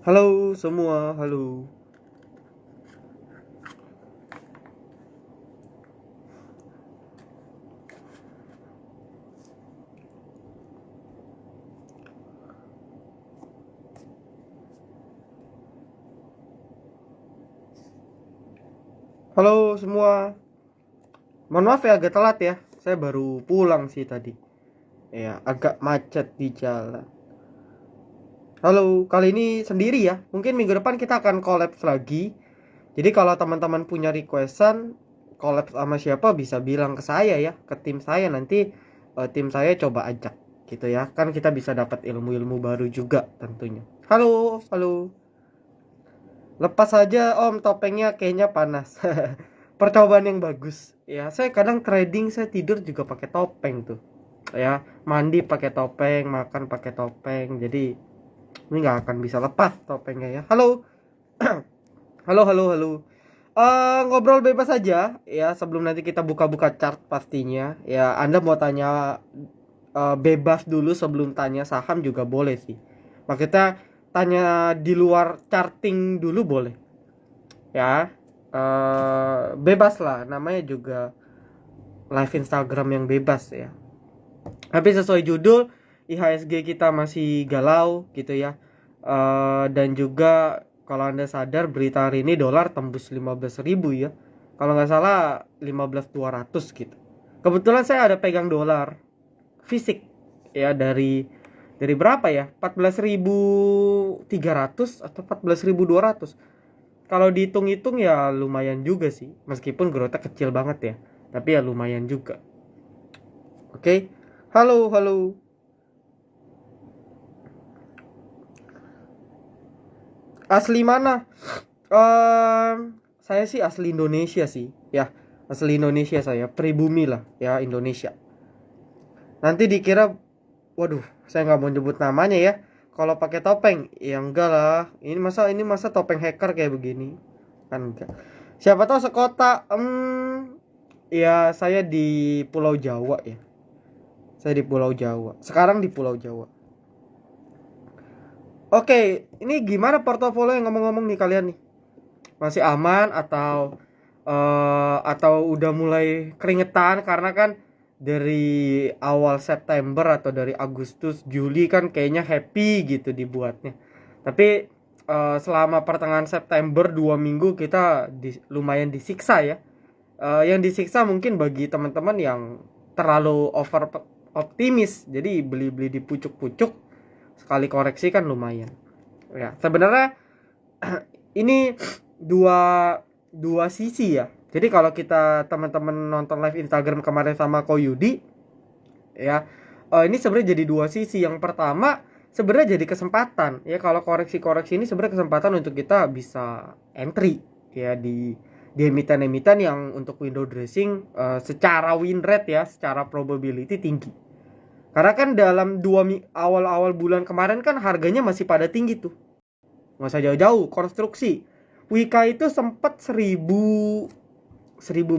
Halo semua, halo. Halo semua. Mohon maaf ya agak telat ya. Saya baru pulang sih tadi. Ya, agak macet di jalan. Halo, kali ini sendiri ya. Mungkin minggu depan kita akan collab lagi. Jadi kalau teman-teman punya requestan collab sama siapa bisa bilang ke saya ya, ke tim saya nanti tim saya coba ajak gitu ya. Kan kita bisa dapat ilmu-ilmu baru juga tentunya. Halo, halo. Lepas aja om topengnya kayaknya panas. Percobaan yang bagus. Ya, saya kadang trading saya tidur juga pakai topeng tuh. Ya, mandi pakai topeng, makan pakai topeng. Jadi ini nggak akan bisa lepas topengnya ya. Halo. Halo, halo, halo. Ngobrol bebas aja ya sebelum nanti kita buka-buka chart pastinya. Ya, Anda mau tanya bebas dulu sebelum tanya saham juga boleh sih. Makanya tanya di luar charting dulu boleh. Ya, bebas lah. Namanya juga live Instagram yang bebas ya. Tapi sesuai judul, IHSG kita masih galau gitu ya. Dan juga kalau Anda sadar berita hari ini dolar tembus 15.000 ya. Kalau nggak salah 15.200 gitu. Kebetulan saya ada pegang dolar fisik ya dari berapa ya? 14.300 atau 14.200. Kalau dihitung-hitung ya lumayan juga sih. Meskipun growth kecil banget ya. Tapi ya lumayan juga. Oke. Halo, halo. Asli mana? Saya sih asli Indonesia sih, ya. Asli Indonesia saya, pribumi lah, ya Indonesia. Nanti dikira, waduh, saya nggak mau nyebut namanya ya. Kalau pakai topeng, ya enggak lah. Ini masa topeng hacker kayak begini, kan enggak. Siapa tahu sekota, ya saya di Pulau Jawa ya. Saya di Pulau Jawa. Sekarang di Pulau Jawa. Oke, ini gimana portofolio yang ngomong-ngomong nih kalian nih? Masih aman atau udah mulai keringetan karena kan dari awal September atau dari Agustus Juli kan kayaknya happy gitu dibuatnya, tapi selama pertengahan September 2 minggu kita lumayan disiksa ya. Yang disiksa mungkin bagi teman-teman yang terlalu over optimis, jadi beli-beli di pucuk-pucuk, sekali koreksi kan lumayan ya sebenarnya. Ini dua dua sisi ya. Jadi kalau kita teman-teman nonton live Instagram kemarin sama Ko Yudi ya, ini sebenarnya jadi dua sisi. Yang pertama sebenarnya jadi kesempatan ya, kalau koreksi-koreksi ini sebenarnya kesempatan untuk kita bisa entry ya di emiten-emiten yang untuk window dressing secara win rate ya, secara probability tinggi. Karena kan dalam awal-awal bulan kemarin kan harganya masih pada tinggi tuh. Nggak usah jauh-jauh, konstruksi Wika itu sempat 1000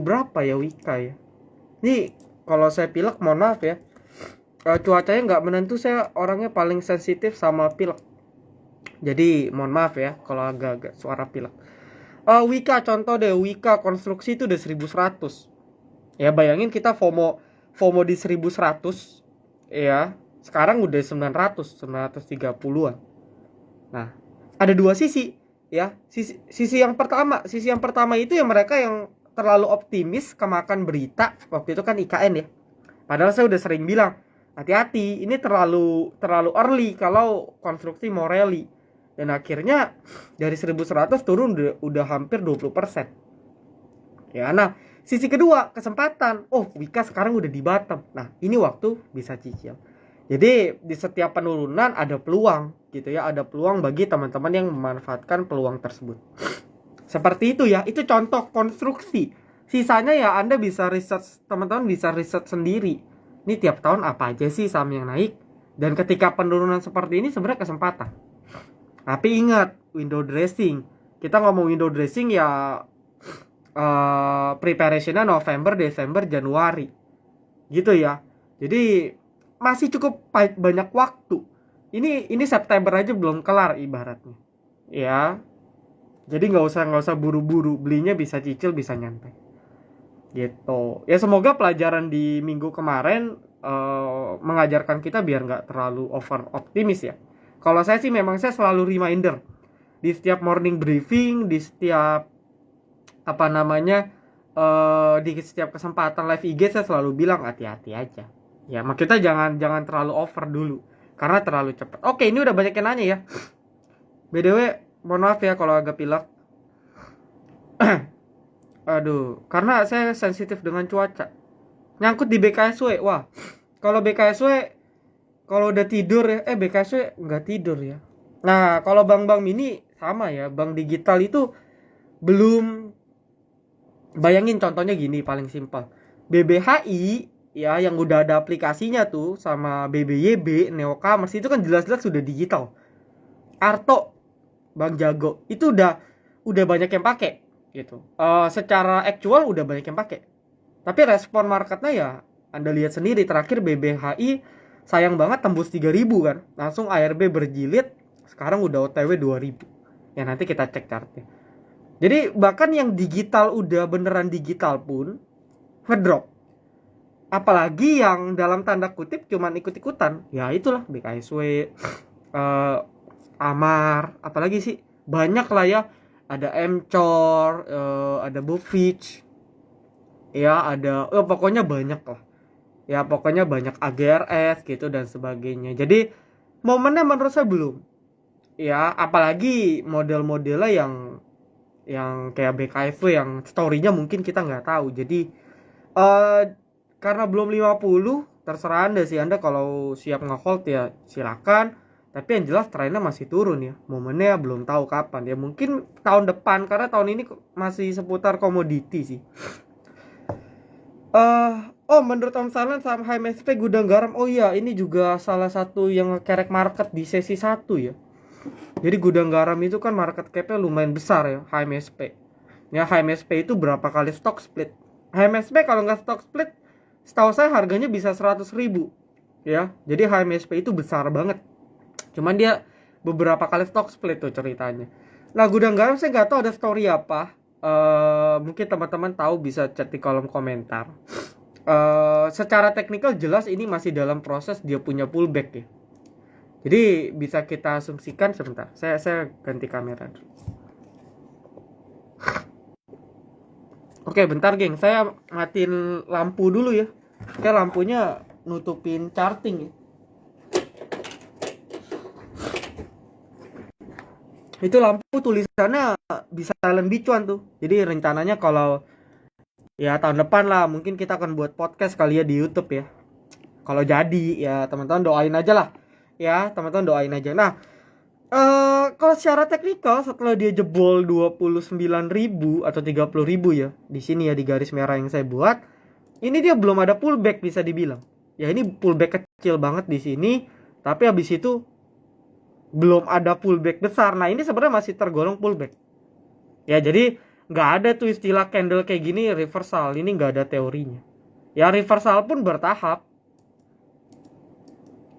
berapa ya Wika ya. Ini kalau saya pilek mohon maaf ya, cuacanya nggak menentu, saya orangnya paling sensitif sama pilek. Jadi mohon maaf ya kalau agak-agak suara pilek. Wika contoh deh, Wika konstruksi itu udah 1100. Ya bayangin kita FOMO FOMO di 1100 ya. Sekarang udah 930-an. Nah, ada dua sisi ya. Sisi yang pertama itu ya mereka yang terlalu optimis kemakan berita. Waktu itu kan IKN ya. Padahal saya udah sering bilang, hati-hati, ini terlalu early kalau konstruksi mau rally. Dan akhirnya dari 1100 turun udah hampir 20%. Ya, nah, sisi kedua, kesempatan. Oh, Wika sekarang udah di bottom. Nah, ini waktu bisa cicil. Jadi di setiap penurunan ada peluang gitu ya, ada peluang bagi teman-teman yang memanfaatkan peluang tersebut. Seperti itu ya, itu contoh konstruksi. Sisanya ya Anda bisa research, teman-teman bisa research sendiri. Ini tiap tahun apa aja sih saham yang naik? Dan ketika penurunan seperti ini sebenarnya kesempatan. Tapi ingat, window dressing. Kita ngomong window dressing ya preparationnya November, Desember, Januari. Gitu ya. Jadi masih cukup banyak waktu. Ini September aja belum kelar ibaratnya. ya. Jadi nggak usah buru-buru, belinya bisa cicil, bisa nyantai gitu ya. Semoga pelajaran di minggu kemarin mengajarkan kita biar nggak terlalu over optimis ya. Kalau saya sih memang saya selalu reminder di setiap morning briefing, di setiap apa namanya di setiap kesempatan live IG saya selalu bilang hati-hati aja ya. Kita jangan terlalu over dulu karena terlalu cepat. Oke, ini udah banyak yang nanya ya. BTW mohon maaf ya kalau agak pilek. Aduh, karena saya sensitif dengan cuaca. Nyangkut di BKSW. Wah, kalau BKSW kalau udah tidur ya, BKSW nggak tidur ya. Nah, kalau bank-bank mini sama ya, bank digital itu belum. Bayangin contohnya gini, paling simpel. BBHI ya yang udah ada aplikasinya tuh sama BBYB, Neocommerce itu kan jelas-jelas sudah digital. Arto, Bank Jago itu udah banyak yang pakai gitu. Secara actual udah banyak yang pakai. Tapi respon marketnya ya Anda lihat sendiri, terakhir BBHI sayang banget tembus 3.000 kan. Langsung ARB berjilid, sekarang udah OTW 2.000. Ya nanti kita cek chartnya. Jadi bahkan yang digital udah beneran digital pun ngedrop. Apalagi yang dalam tanda kutip cuman ikut-ikutan. Ya itulah BKSW, Amar, apalagi sih banyak lah ya. Ada Mcor, ada Bufich, ya ada, pokoknya banyak lah. Ya pokoknya banyak AGRS gitu dan sebagainya. Jadi momennya menurut saya belum. Ya apalagi model-modelnya yang kayak BKFW yang story-nya mungkin kita nggak tahu. Jadi karena belum 50, terserah Anda sih. Anda kalau siap nge-hold ya silakan. Tapi yang jelas trennya masih turun ya. Momennya belum tahu kapan ya. Mungkin tahun depan karena tahun ini masih seputar komoditi sih. Menurut Om Salan saham HMSP gudang garam. Oh iya, ini juga salah satu yang kerek market di sesi 1 ya. Jadi gudang garam itu kan market cap-nya lumayan besar ya, HMSP. Ya HMSP itu berapa kali stock split? HMSP kalau nggak stock split, setahu saya harganya bisa 100.000 ya. Jadi HMSP itu besar banget. Cuman dia beberapa kali stock split tuh ceritanya. Nah gudang garam saya nggak tahu ada story apa. Mungkin teman-teman tahu bisa chat di kolom komentar. Secara teknikal jelas ini masih dalam proses dia punya pullback ya. Jadi bisa kita asumsikan sebentar. Saya ganti kamera. Oke, bentar geng. Saya matiin lampu dulu ya. Oke, lampunya nutupin charting ya. Itu lampu tulisannya bisa silent bicuan tuh. Jadi rencananya kalau ya tahun depan lah mungkin kita akan buat podcast kali ya di YouTube ya. Kalau jadi ya teman-teman doain aja lah. Ya, teman-teman doain aja. Nah, kalau secara teknikal setelah dia jebol 29.000 atau 30.000 ya, di sini ya di garis merah yang saya buat, ini dia belum ada pullback bisa dibilang. Ya ini pullback kecil banget di sini, tapi habis itu belum ada pullback besar. Nah, ini sebenarnya masih tergolong pullback. Ya, jadi nggak ada tuh istilah candle kayak gini reversal. Ini nggak ada teorinya. Ya reversal pun bertahap.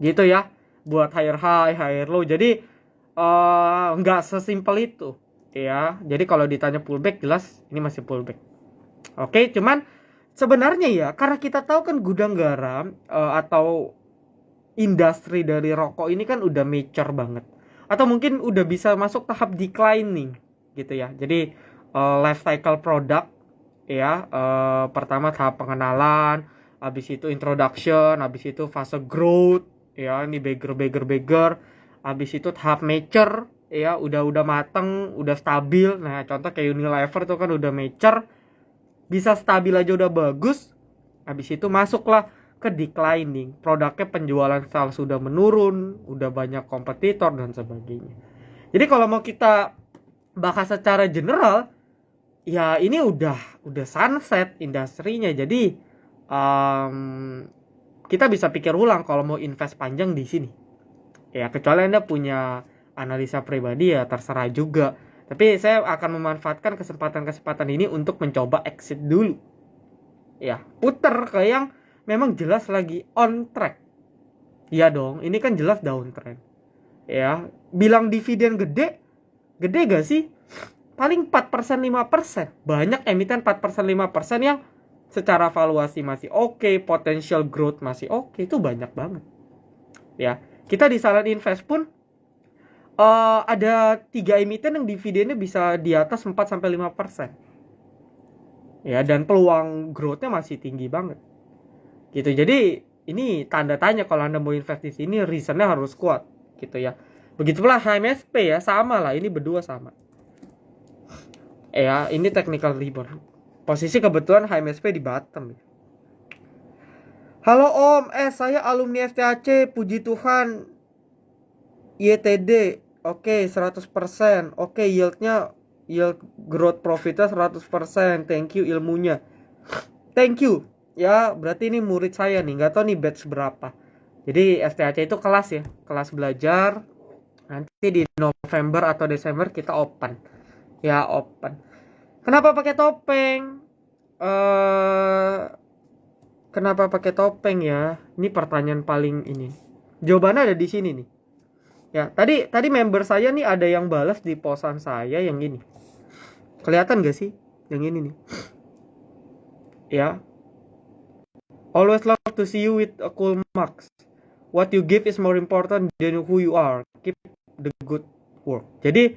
Gitu ya. Buat higher high, higher low. Jadi nggak sesimpel itu ya. Jadi kalau ditanya pullback jelas ini masih pullback. Oke, cuman sebenarnya ya karena kita tahu kan gudang garam atau industri dari rokok ini kan udah mature banget atau mungkin udah bisa masuk tahap declining gitu ya. Jadi life cycle product ya, pertama tahap pengenalan, habis itu introduction, habis itu fase growth ya, ini beggar, habis itu tahap mature ya, udah mateng, udah stabil. Nah contoh kayak Unilever tuh kan udah mature, bisa stabil aja udah bagus, habis itu masuklah ke declining, produknya penjualan sales sudah menurun, udah banyak kompetitor dan sebagainya. Jadi kalau mau kita bahas secara general ya ini udah sunset industrinya. Jadi kita bisa pikir ulang kalau mau invest panjang di sini. Ya kecuali Anda punya analisa pribadi ya terserah juga. Tapi saya akan memanfaatkan kesempatan ini untuk mencoba exit dulu. Ya, puter ke yang memang jelas lagi on track. Iya dong, ini kan jelas downtrend. Ya, bilang dividen gede Gede gak sih? Paling 4%, 5%. Banyak emiten 4%, 5% yang secara valuasi masih oke, potential growth masih oke, itu banyak banget. Ya, kita di Silent Invest pun ada 3 emiten yang dividennya bisa di atas 4-5%. Ya, dan peluang growth-nya masih tinggi banget. Gitu. Jadi, ini tanda tanya kalau Anda mau invest di sini, reasonnya harus kuat, gitu ya. Begitu pula HMSP ya, sama lah, ini berdua sama. Ya, ini technical rebound. Posisi kebetulan HMSP di bottom. Halo Om, saya alumni FTHC, puji Tuhan. YTD, oke 100%. Oke, yield growth profitnya 100%. Thank you ilmunya. Thank you. Ya, berarti ini murid saya nih, nggak tahu nih batch berapa. Jadi FTHC itu kelas ya, kelas belajar. Nanti di November atau Desember kita open. Ya, open. Kenapa pakai topeng? Kenapa pakai topeng ya? Ini pertanyaan paling ini. Jawabannya ada di sini nih. Ya, tadi member saya nih ada yang balas di posan saya yang ini. Kelihatan gak sih? Yang ini nih. Ya. Always love to see you with a cool marks. What you give is more important than who you are. Keep the good work. Jadi,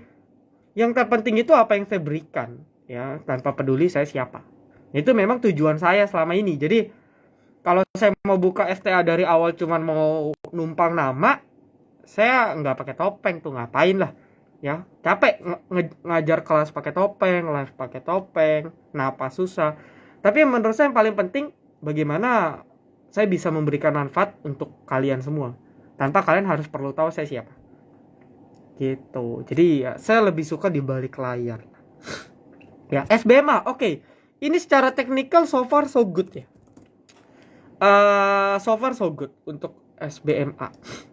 yang terpenting itu apa yang saya berikan, ya, tanpa peduli saya siapa. Itu memang tujuan saya selama ini. Jadi, kalau saya mau buka STA dari awal cuman mau numpang nama, saya nggak pakai topeng tuh, ngapain lah, ya, capek ngajar kelas pakai topeng, live pakai topeng, napa susah. Tapi menurut saya yang paling penting bagaimana saya bisa memberikan manfaat untuk kalian semua tanpa kalian harus perlu tahu saya siapa, gitu. Jadi ya, saya lebih suka di balik layar. Ya, SBMA, oke. Ini secara teknikal so far so good ya. So far so good untuk SBMA.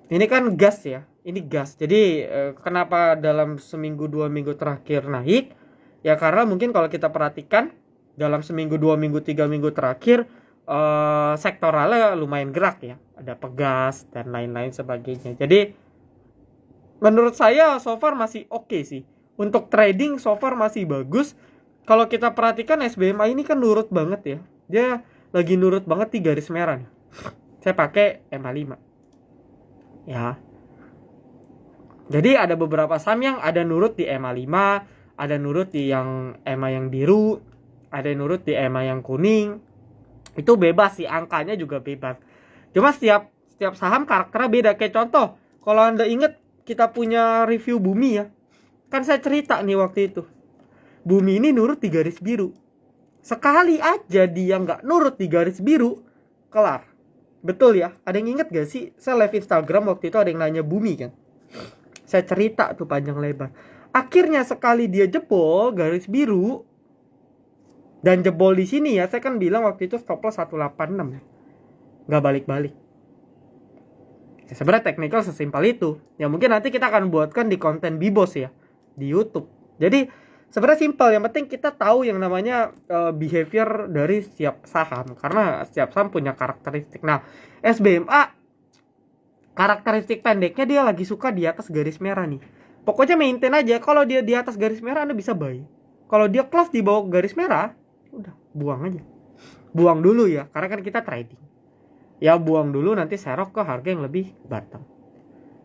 Ini kan gas ya, ini gas. Jadi kenapa dalam seminggu 2 minggu terakhir naik? Ya karena mungkin kalau kita perhatikan dalam seminggu 2 minggu 3 minggu terakhir sektoralnya lumayan gerak ya. Ada pegas dan lain-lain sebagainya. Jadi menurut saya so far masih oke sih. Untuk trading so far masih bagus. Kalau kita perhatikan SBMA ini kan nurut banget ya. Dia lagi nurut banget di garis merah nih. Saya pakai EMA 5. Ya. Jadi ada beberapa saham yang ada nurut di EMA 5, ada nurut di yang EMA yang biru, ada nurut di EMA yang kuning. Itu bebas sih, angkanya juga bebas. Cuma setiap saham karakternya beda. Kayak contoh, kalau Anda ingat kita punya review Bumi ya. Kan saya cerita nih waktu itu. Bumi ini nurut di garis biru. Sekali aja dia nggak nurut di garis biru, kelar. Betul ya? Ada yang inget gak sih? Saya live Instagram waktu itu ada yang nanya Bumi kan. Saya cerita tuh panjang lebar. Akhirnya sekali dia jebol garis biru, dan jebol di sini ya, saya kan bilang waktu itu stop loss 186 ya. Nggak balik-balik. Ya, sebenarnya teknikal sesimpel itu. Ya mungkin nanti kita akan buatkan di konten Bibos ya, di YouTube. Jadi sebenarnya simpel, yang penting kita tahu yang namanya behavior dari setiap saham, karena setiap saham punya karakteristik. Nah, SBMA karakteristik pendeknya dia lagi suka di atas garis merah nih. Pokoknya maintain aja, kalau dia di atas garis merah Anda bisa buy. Kalau dia close di bawah garis merah, udah buang aja. Buang dulu ya, karena kan kita trading. Ya buang dulu, nanti serok ke harga yang lebih bottom.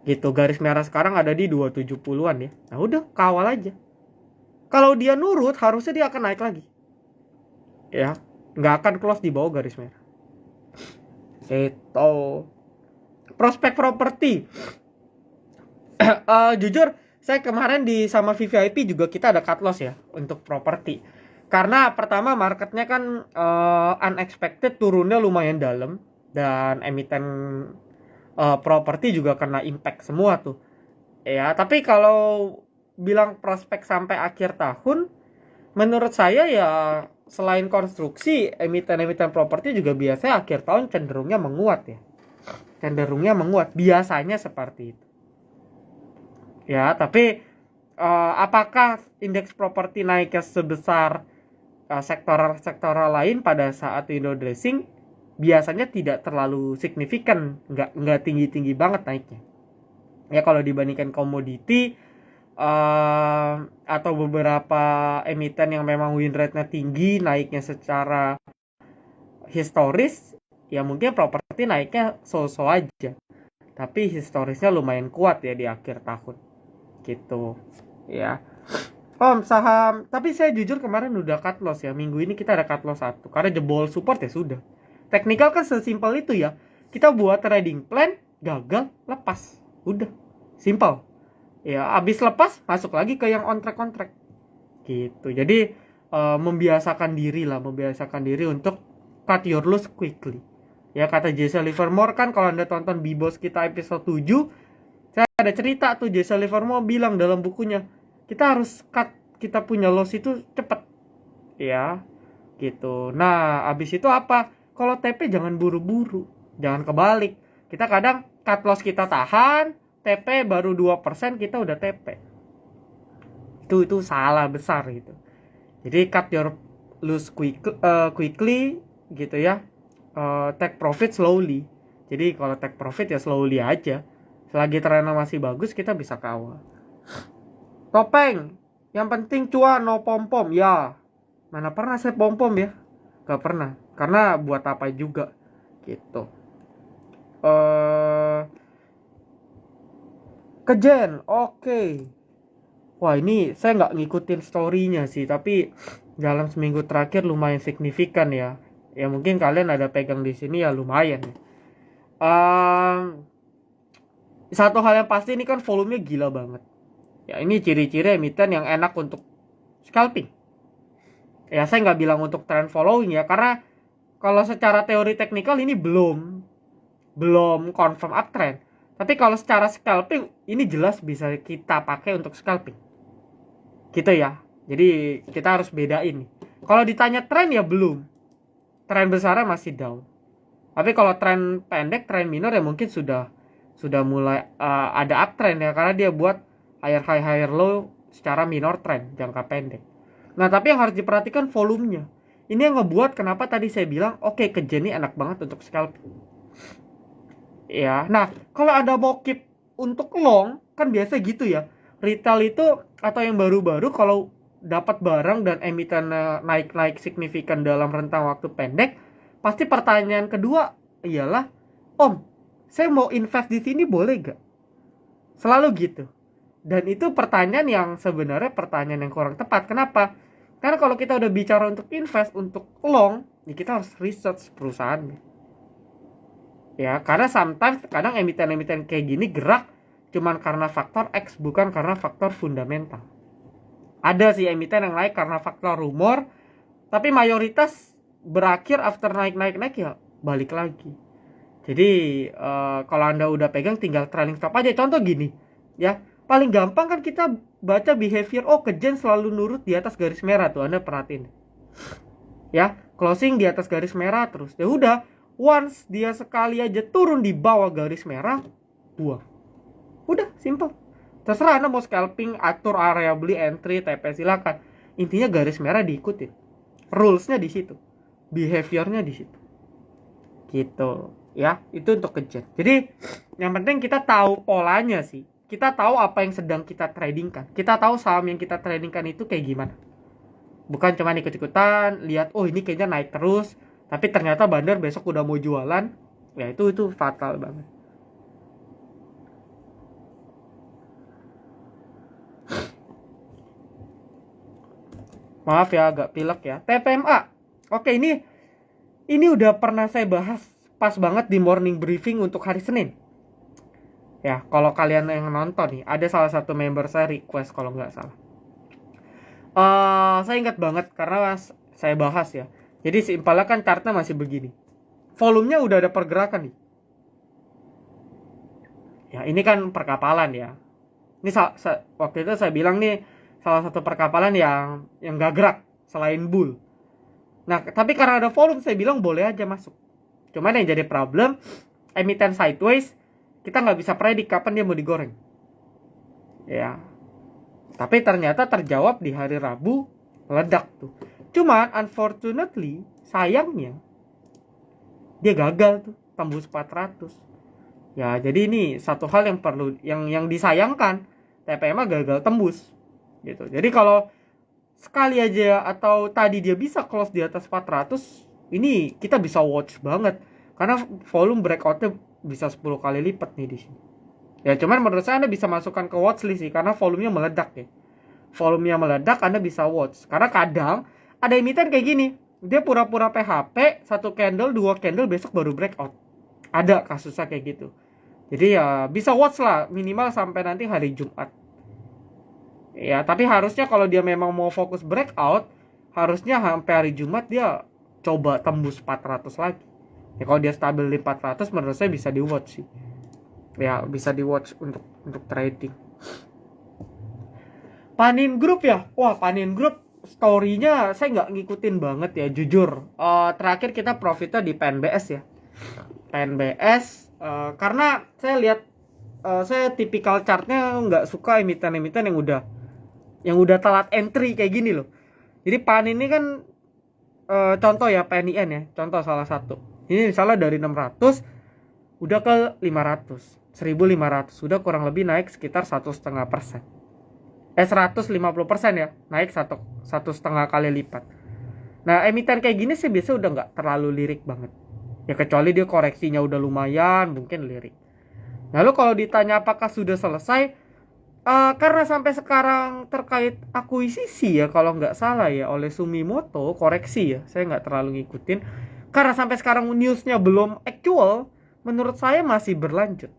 Gitu, garis merah sekarang ada di 270-an ya. Nah udah, kawal aja. Kalau dia nurut, harusnya dia akan naik lagi. Ya, nggak akan close di bawah garis merah. Itu prospek properti. Jujur, saya kemarin di sama VVIP juga kita ada cut loss ya untuk properti. Karena pertama marketnya kan unexpected turunnya lumayan dalam, dan emiten properti juga kena impact semua tuh. Ya, tapi kalau bilang prospek sampai akhir tahun, menurut saya ya selain konstruksi, emiten-emiten properti juga biasanya akhir tahun cenderungnya menguat ya. Cenderungnya menguat, biasanya seperti itu. Ya, tapi apakah indeks properti naiknya sebesar sektoral lain pada saat window dressing? Biasanya tidak terlalu signifikan, nggak tinggi-tinggi banget naiknya. Ya kalau dibandingkan komoditi, atau beberapa emiten yang memang win rate-nya tinggi, naiknya secara historis, ya mungkin properti naiknya so-so aja. Tapi historisnya lumayan kuat ya di akhir tahun. Gitu. Ya. Saham, tapi saya jujur kemarin udah cut loss ya. Minggu ini kita ada cut loss 1 karena jebol support ya sudah. Teknikal kan sesimpel itu ya. Kita buat trading plan, gagal, lepas. Udah. Simple. Ya, abis lepas masuk lagi ke yang on track gitu. Jadi membiasakan diri untuk cut your loss quickly. Ya kata Jesse Livermore kan, kalau Anda tonton Bibos kita episode 7, saya ada cerita tuh, Jesse Livermore bilang dalam bukunya, kita harus cut kita punya loss itu cepet. Ya, gitu. Nah, abis itu apa? Kalau TP jangan buru-buru. Jangan kebalik. Kita kadang cut loss kita tahan, TP baru 2% kita udah TP. Itu salah besar gitu. Jadi cut your loss quickly gitu ya. Take profit slowly. Jadi kalau take profit ya slowly aja. Selagi trennya masih bagus kita bisa kawal. Topeng, yang penting cuan, no pom-pom. Ya, mana pernah saya pom-pom ya? Gak pernah. Karena buat apa juga gitu. Kejen, oke. Wah, ini saya nggak ngikutin story-nya sih, tapi dalam seminggu terakhir lumayan signifikan ya. Ya mungkin kalian ada pegang di sini ya lumayan. Satu hal yang pasti ini kan volumenya gila banget. Ya ini ciri-ciri emiten yang enak untuk scalping. Ya saya nggak bilang untuk trend following ya, karena kalau secara teori teknikal ini belum confirm uptrend. Tapi kalau secara scalping ini jelas bisa kita pakai untuk scalping. Gitu ya. Jadi kita harus bedain. Kalau ditanya tren ya belum. Tren besarnya masih down. Tapi kalau tren pendek, tren minor ya mungkin sudah mulai ada uptrend ya, karena dia buat higher high higher low secara minor trend jangka pendek. Nah, tapi yang harus diperhatikan volumenya. Ini yang ngebuat kenapa tadi saya bilang oke, Kejen ini enak banget untuk scalping. Ya, nah kalau ada mau keep untuk long kan biasa gitu ya. Retail itu atau yang baru-baru kalau dapat barang dan emiten naik-naik signifikan dalam rentang waktu pendek, pasti pertanyaan kedua ialah, Om, saya mau invest di sini boleh gak? Selalu gitu. Dan itu pertanyaan yang sebenarnya pertanyaan yang kurang tepat. Kenapa? Karena kalau kita udah bicara untuk invest, untuk long, ya kita harus research perusahaannya. Ya, karena sometimes kadang emiten-emiten kayak gini gerak cuman karena faktor X, bukan karena faktor fundamental. Ada sih emiten yang naik karena faktor rumor, tapi mayoritas berakhir after naik ya balik lagi. Jadi kalau Anda udah pegang tinggal trailing stop aja. Contoh gini ya, paling gampang kan kita baca behavior, Kejen selalu nurut di atas garis merah tuh, Anda perhatiin ya, closing di atas garis merah terus. Ya udah, once dia sekali aja turun di bawah garis merah, buang. Udah, simple. Terserah Anda mau scalping, atur area beli, entry, TP, silakan. Intinya garis merah diikutin. Rulesnya di situ, behaviornya di situ. Gitu ya, itu untuk Kejen. Jadi yang penting kita tahu polanya sih. Kita tahu apa yang sedang kita tradingkan. Kita tahu saham yang kita tradingkan itu kayak gimana. Bukan cuma ikut-ikutan lihat ini kayaknya naik terus, tapi ternyata bandar besok udah mau jualan. Ya itu fatal banget. Maaf ya agak pilek ya. TPMA. Oke, ini udah pernah saya bahas pas banget di morning briefing untuk hari Senin. Ya, kalau kalian yang nonton nih, ada salah satu member saya request kalau nggak salah. Saya ingat banget karena saya bahas ya. Jadi simpelnya kan chartnya masih begini. Volumenya udah ada pergerakan nih. Ya, ini kan perkapalan ya. Ini waktu itu saya bilang nih salah satu perkapalan yang gak gerak selain bull. Nah, tapi karena ada volume saya bilang boleh aja masuk. Cuman yang jadi problem, emiten sideways, kita nggak bisa predik kapan dia mau digoreng. Ya. Tapi ternyata terjawab di hari Rabu, meledak tuh. Cuman unfortunately, sayangnya dia gagal tuh, tembus 400. Ya, jadi ini satu hal yang perlu yang disayangkan. TPM gagal tembus gitu. Jadi kalau sekali aja atau tadi dia bisa close di atas 400, ini kita bisa watch banget karena volume breakoutnya bisa 10 kali lipat nih di sini. Ya cuman menurut saya Anda bisa masukkan ke watchlist sih karena volumenya meledak ya. Volumenya meledak Anda bisa watch. Karena kadang ada emiten kayak gini, dia pura-pura PHP, satu candle, dua candle besok baru breakout. Ada kasusnya kayak gitu. Jadi ya bisa watch lah minimal sampai nanti hari Jumat. Ya, tapi harusnya kalau dia memang mau fokus breakout, harusnya sampai hari Jumat dia coba tembus 400 lagi. Ya kalau dia stabil di 400 menurut saya bisa di watch sih. Ya, bisa di watch untuk trading. Panin Group ya. Wah, Panin Group story-nya saya nggak ngikutin banget ya, jujur. Terakhir kita profitnya di PNBS ya. PNBS karena saya lihat saya tipikal chartnya nggak suka emiten-emiten yang udah telat entry kayak gini loh. Jadi Panin ini kan contoh ya, PNIN ya, contoh salah satu. Ini misalnya dari 600 udah ke 500, 1500, sudah kurang lebih naik sekitar 1,5%. 150% ya, naik 1,5 kali lipat. Nah, emiten kayak gini sih biasa udah nggak terlalu lirik banget. Ya kecuali dia koreksinya udah lumayan, mungkin lirik. Lalu kalau ditanya apakah sudah selesai, karena sampai sekarang terkait akuisisi ya kalau nggak salah ya oleh Sumitomo, koreksi ya, saya nggak terlalu ngikutin. Karena sampai sekarang newsnya belum actual, menurut saya masih berlanjut.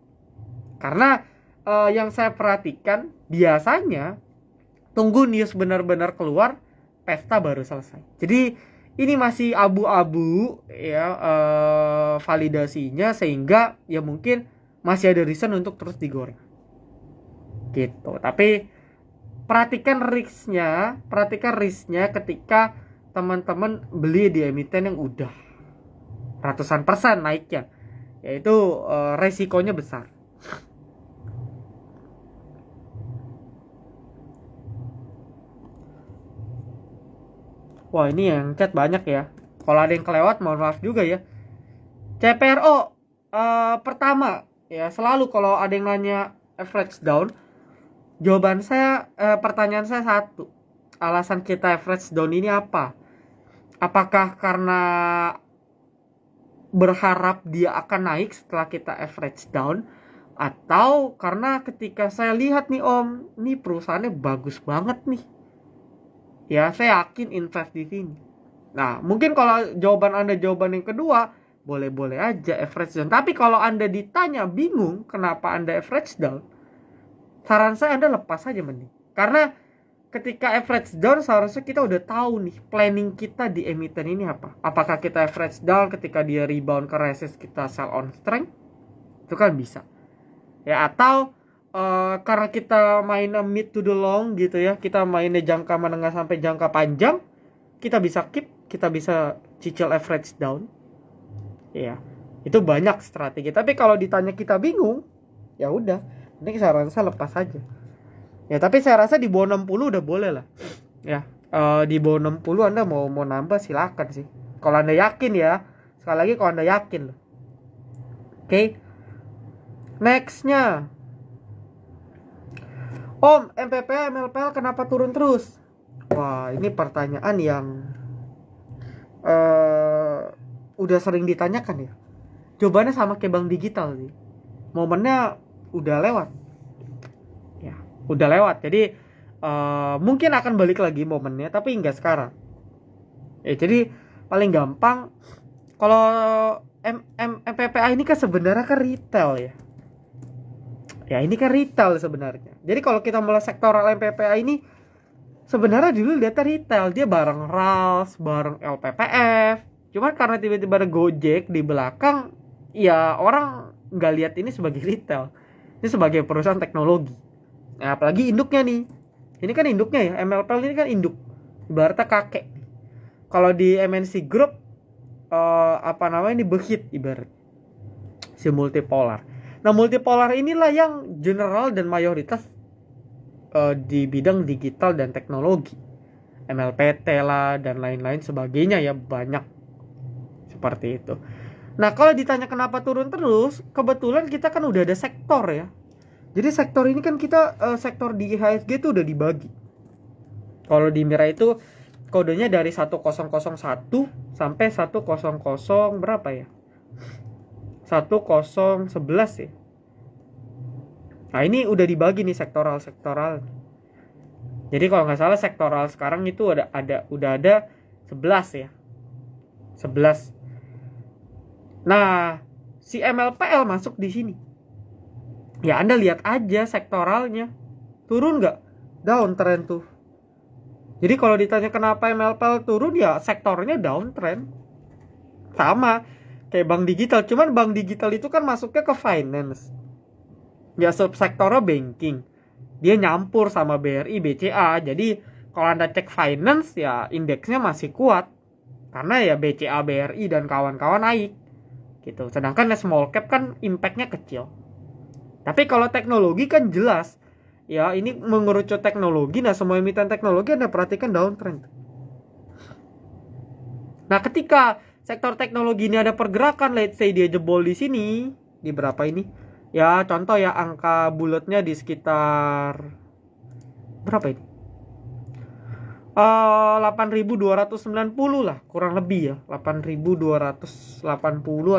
Karena yang saya perhatikan biasanya tunggu news benar-benar keluar, pesta baru selesai. Jadi ini masih abu-abu ya validasinya, sehingga ya mungkin masih ada reason untuk terus digoreng gitu. Tapi perhatikan risknya ketika teman-teman beli di emiten yang udah ratusan persen naiknya, yaitu resikonya besar. Wah, ini yang chat banyak ya. Kalau ada yang kelewat mohon maaf juga ya. CPRO pertama ya, selalu kalau ada yang nanya average down, jawaban saya pertanyaan saya satu. Alasan kita average down ini apa? Apakah karena berharap dia akan naik setelah kita average down, atau karena ketika saya lihat nih Om, nih perusahaannya bagus banget nih, ya saya yakin invest di sini. Nah, mungkin kalau jawaban Anda jawaban yang kedua, boleh-boleh aja average down. Tapi kalau Anda ditanya bingung kenapa Anda average down, saran saya Anda lepas aja mending. Karena ketika average down seharusnya kita udah tahu nih planning kita di emiten ini apa. Apakah kita average down ketika dia rebound ke resist kita sell on strength? Itu kan bisa. Ya, atau karena kita mainnya mid to the long gitu ya, kita mainnya jangka menengah sampai jangka panjang, kita bisa keep, kita bisa cicil average down. Ya, itu banyak strategi. Tapi kalau ditanya kita bingung, ya udah, ini saran saya lepas aja. Ya, tapi saya rasa di bawah 60 udah boleh lah. Ya, di bawah 60 Anda mau nambah silakan sih. Kalau Anda yakin ya. Sekali lagi kalau Anda yakin loh. Oke. Nextnya, Om, MPP, MLPL kenapa turun terus? Wah, ini pertanyaan yang udah sering ditanyakan ya. Jawabannya sama kayak bank digital sih. Momennya udah lewat. Ya, udah lewat. Jadi mungkin akan balik lagi momennya, tapi enggak sekarang. Jadi paling gampang kalau MPPA ini kan sebenarnya kan retail ya. Ya, ini kan retail sebenarnya. Jadi kalau kita mulai sektoral MPPA ini sebenarnya dulu data retail, dia bareng RALS, bareng LPPF. Cuma karena tiba-tiba ada Gojek di belakang, ya orang nggak lihat ini sebagai retail. Ini sebagai perusahaan teknologi. Nah, apalagi induknya nih. Ini kan induknya ya, MLPL ini kan induk. Ibaratnya kakek. Kalau di MNC Group ini Behit ibarat. Si Multipolar. Nah, Multipolar inilah yang general dan mayoritas di bidang digital dan teknologi, MLPT lah dan lain-lain sebagainya ya, banyak seperti itu. Nah, kalau ditanya kenapa turun terus, kebetulan kita kan udah ada sektor ya. Jadi sektor ini kan kita sektor di IHSG itu udah dibagi. Kalau di Mira itu kodenya dari 1001 sampai 100 berapa ya? 1011 ya. Nah, ini udah dibagi nih sektoral. Jadi kalau nggak salah sektoral sekarang itu udah ada 11 ya. 11. Nah, si MLPL masuk di sini. Ya Anda lihat aja sektoralnya. Turun nggak? Downtrend tuh. Jadi kalau ditanya kenapa MLPL turun, ya sektornya downtrend. Sama kayak bank digital, cuman bank digital itu kan masuknya ke finance. Ya subsektornya banking. Dia nyampur sama BRI, BCA. Jadi kalau Anda cek finance ya indeksnya masih kuat. Karena ya BCA, BRI dan kawan-kawan naik. Gitu. Sedangkan small cap kan impactnya kecil. Tapi kalau teknologi kan jelas. Ya ini mengerucut teknologi. Nah semua emiten teknologi Anda perhatikan downtrend. Nah ketika sektor teknologi ini ada pergerakan, let's say dia jebol di sini, di berapa ini? Ya contoh ya angka bulatnya di sekitar berapa ini? 8.290 lah kurang lebih ya, 8.280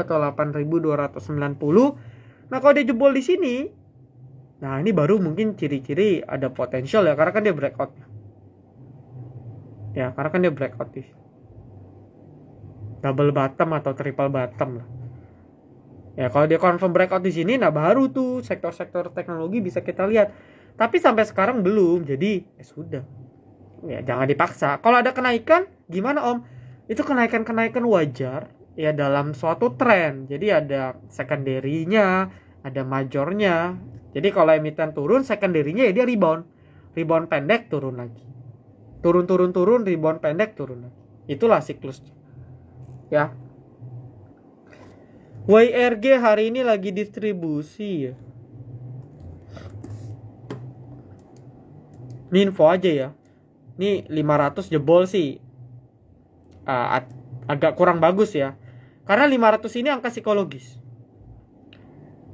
atau 8.290. Nah kalau dia jebol di sini, nah ini baru mungkin ciri-ciri ada potensial ya, karena kan dia breakout. Ya karena kan dia breakout di double bottom atau triple bottom lah. Ya kalau dia confirm breakout di sini, nah baru tuh sektor-sektor teknologi bisa kita lihat. Tapi sampai sekarang belum, jadi ya sudah. Ya jangan dipaksa. Kalau ada kenaikan, gimana Om? Itu kenaikan wajar ya dalam suatu tren. Jadi ada secondary-nya, ada majornya. Jadi kalau emiten turun, secondary-nya ya dia rebound. Rebound pendek turun lagi. Turun, rebound pendek turun lagi. Itulah siklusnya. Ya. YRG hari ini lagi distribusi ya. Ini info aja ya. Ini 500 jebol sih. Agak kurang bagus ya. Karena 500 ini angka psikologis.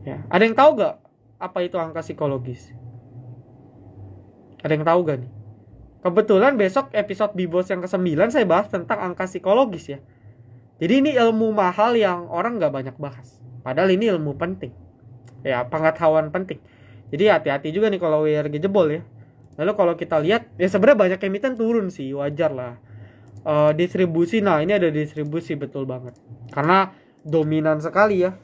Ya, ada yang tahu gak apa itu angka psikologis? Ada yang tahu gak nih? Kebetulan besok episode Bibos yang ke-9 saya bahas tentang angka psikologis ya. Jadi ini ilmu mahal yang orang gak banyak bahas. Padahal ini ilmu penting. Ya, pengetahuan penting. Jadi hati-hati juga nih kalau WRG jebol ya. Lalu kalau kita lihat, ya sebenarnya banyak emiten turun sih, wajar lah. Distribusi, nah ini ada distribusi betul banget. Karena dominan sekali ya,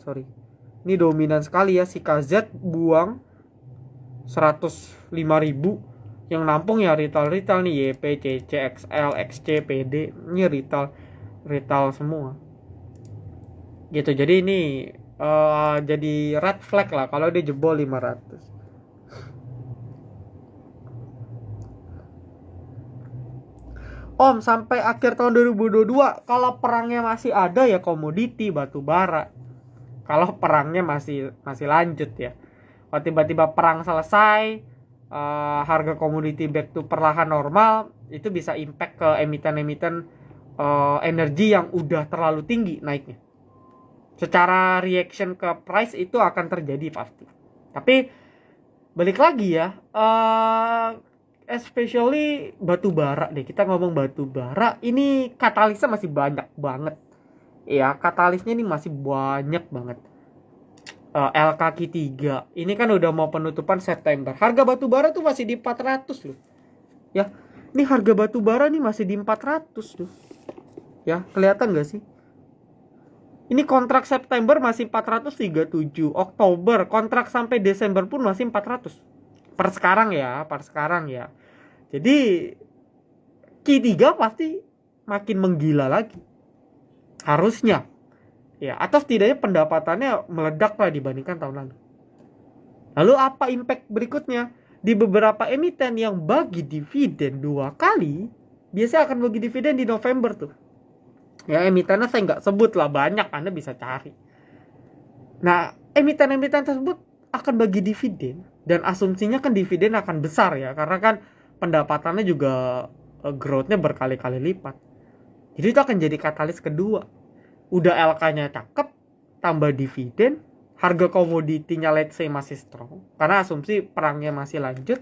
Ini dominan sekali ya, si KZ buang 105.000. Yang nampung ya retail nih, YP, CC, XL, XC, PD. Ini retail semua. Gitu, jadi ini jadi red flag lah kalau dia jebol 500. Om, sampai akhir tahun 2022 kalau perangnya masih ada ya komoditi batu bara. Kalau perangnya masih lanjut ya. Kalau tiba-tiba perang selesai, harga komoditi back to perlahan normal, itu bisa impact ke emiten-emiten energi yang udah terlalu tinggi naiknya. Secara reaction ke price itu akan terjadi pasti. Tapi balik lagi ya, especially batu bara deh. Kita ngomong batu bara, ini katalisnya masih banyak banget. Ya, katalisnya ini masih banyak banget. LKQ3 ini kan udah mau penutupan September. Harga batu bara tuh masih di 400 loh. Ya, ini harga batu bara nih masih di 400 loh. Ya, kelihatan gak sih? Ini kontrak September masih 437, Oktober kontrak sampai Desember pun masih 400. Per sekarang ya. Jadi Q3 pasti makin menggila lagi. Harusnya. Ya, atau setidaknya pendapatannya meledak lah dibandingkan tahun lalu. Lalu apa impact berikutnya? Di beberapa emiten yang bagi dividen 2 kali, biasanya akan bagi dividen di November tuh. Ya emitennya saya nggak sebut lah, banyak, Anda bisa cari. Nah, emiten-emiten tersebut akan bagi dividen, dan asumsinya kan dividen akan besar ya, karena kan pendapatannya juga growth-nya berkali-kali lipat. Jadi itu akan jadi katalis kedua. Udah LK-nya cakep, tambah dividen, harga komoditinya let's say masih strong karena asumsi perangnya masih lanjut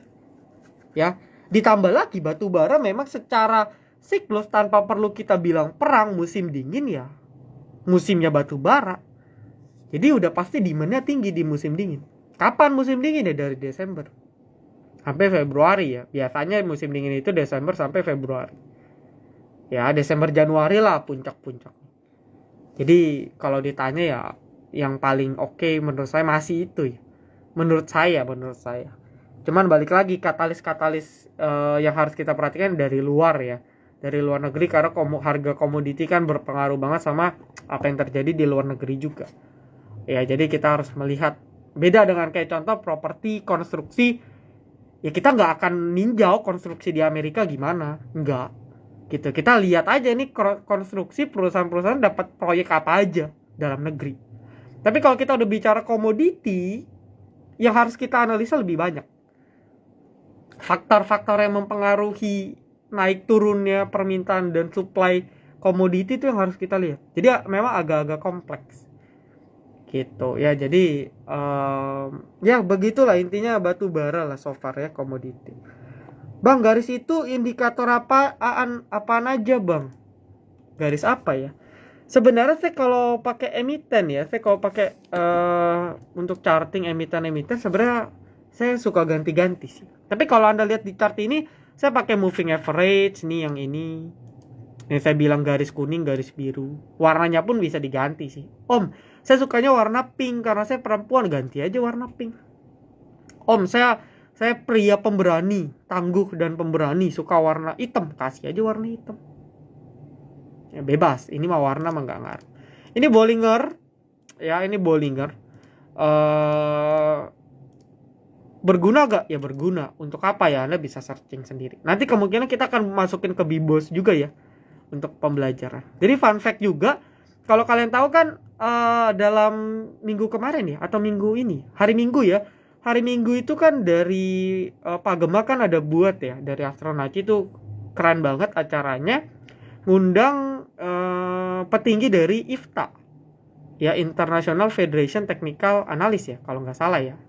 ya. Ditambah lagi batu bara memang secara siklus tanpa perlu kita bilang perang musim dingin ya musimnya batu bara. Jadi udah pasti demand-nya tinggi di musim dingin. Kapan musim dingin ya? Dari Desember sampai Februari ya. Biasanya musim dingin itu Desember sampai Februari. Ya Desember Januari lah puncak-puncak. Jadi kalau ditanya ya yang paling oke menurut saya masih itu ya. Menurut saya. Cuman balik lagi katalis yang harus kita perhatikan dari luar ya. Dari luar negeri karena harga komoditi kan berpengaruh banget sama apa yang terjadi di luar negeri juga. Ya jadi kita harus melihat beda dengan kayak contoh properti konstruksi ya kita nggak akan ninjau konstruksi di Amerika gimana nggak gitu. Kita lihat aja nih konstruksi perusahaan-perusahaan dapat proyek apa aja dalam negeri. Tapi kalau kita udah bicara komoditi yang harus kita analisa lebih banyak faktor-faktor yang mempengaruhi naik turunnya permintaan dan supply komoditi itu yang harus kita lihat. Jadi memang agak-agak kompleks gitu ya. Jadi ya begitulah intinya batu bara lah so far ya komoditi. Bang, garis itu indikator apaan aja bang? Garis apa ya? Sebenarnya saya kalau pakai emiten ya, saya kalau pakai untuk charting emiten sebenarnya saya suka ganti-ganti sih. Tapi kalau Anda lihat di chart ini, saya pakai moving average nih yang ini. Yang saya bilang garis kuning, garis biru. Warnanya pun bisa diganti sih. Om, saya sukanya warna pink karena saya perempuan, ganti aja warna pink. Om, saya pria pemberani, tangguh dan pemberani, suka warna hitam, kasih aja warna hitam. Ya bebas, ini mah warna mah nggak ngaruh. Ini Bollinger, ya ini Bollinger. Berguna gak? Ya berguna. Untuk apa ya? Anda bisa searching sendiri. Nanti kemungkinan kita akan masukin ke Bibos juga ya untuk pembelajaran. Jadi fun fact juga, kalau kalian tahu kan dalam minggu kemarin ya atau minggu ini, hari Minggu ya. Hari Minggu itu kan dari Pak Gema kan ada buat ya dari Astronaci itu keren banget acaranya, ngundang petinggi dari IFTA ya, International Federation Technical Analyst ya kalau nggak salah ya.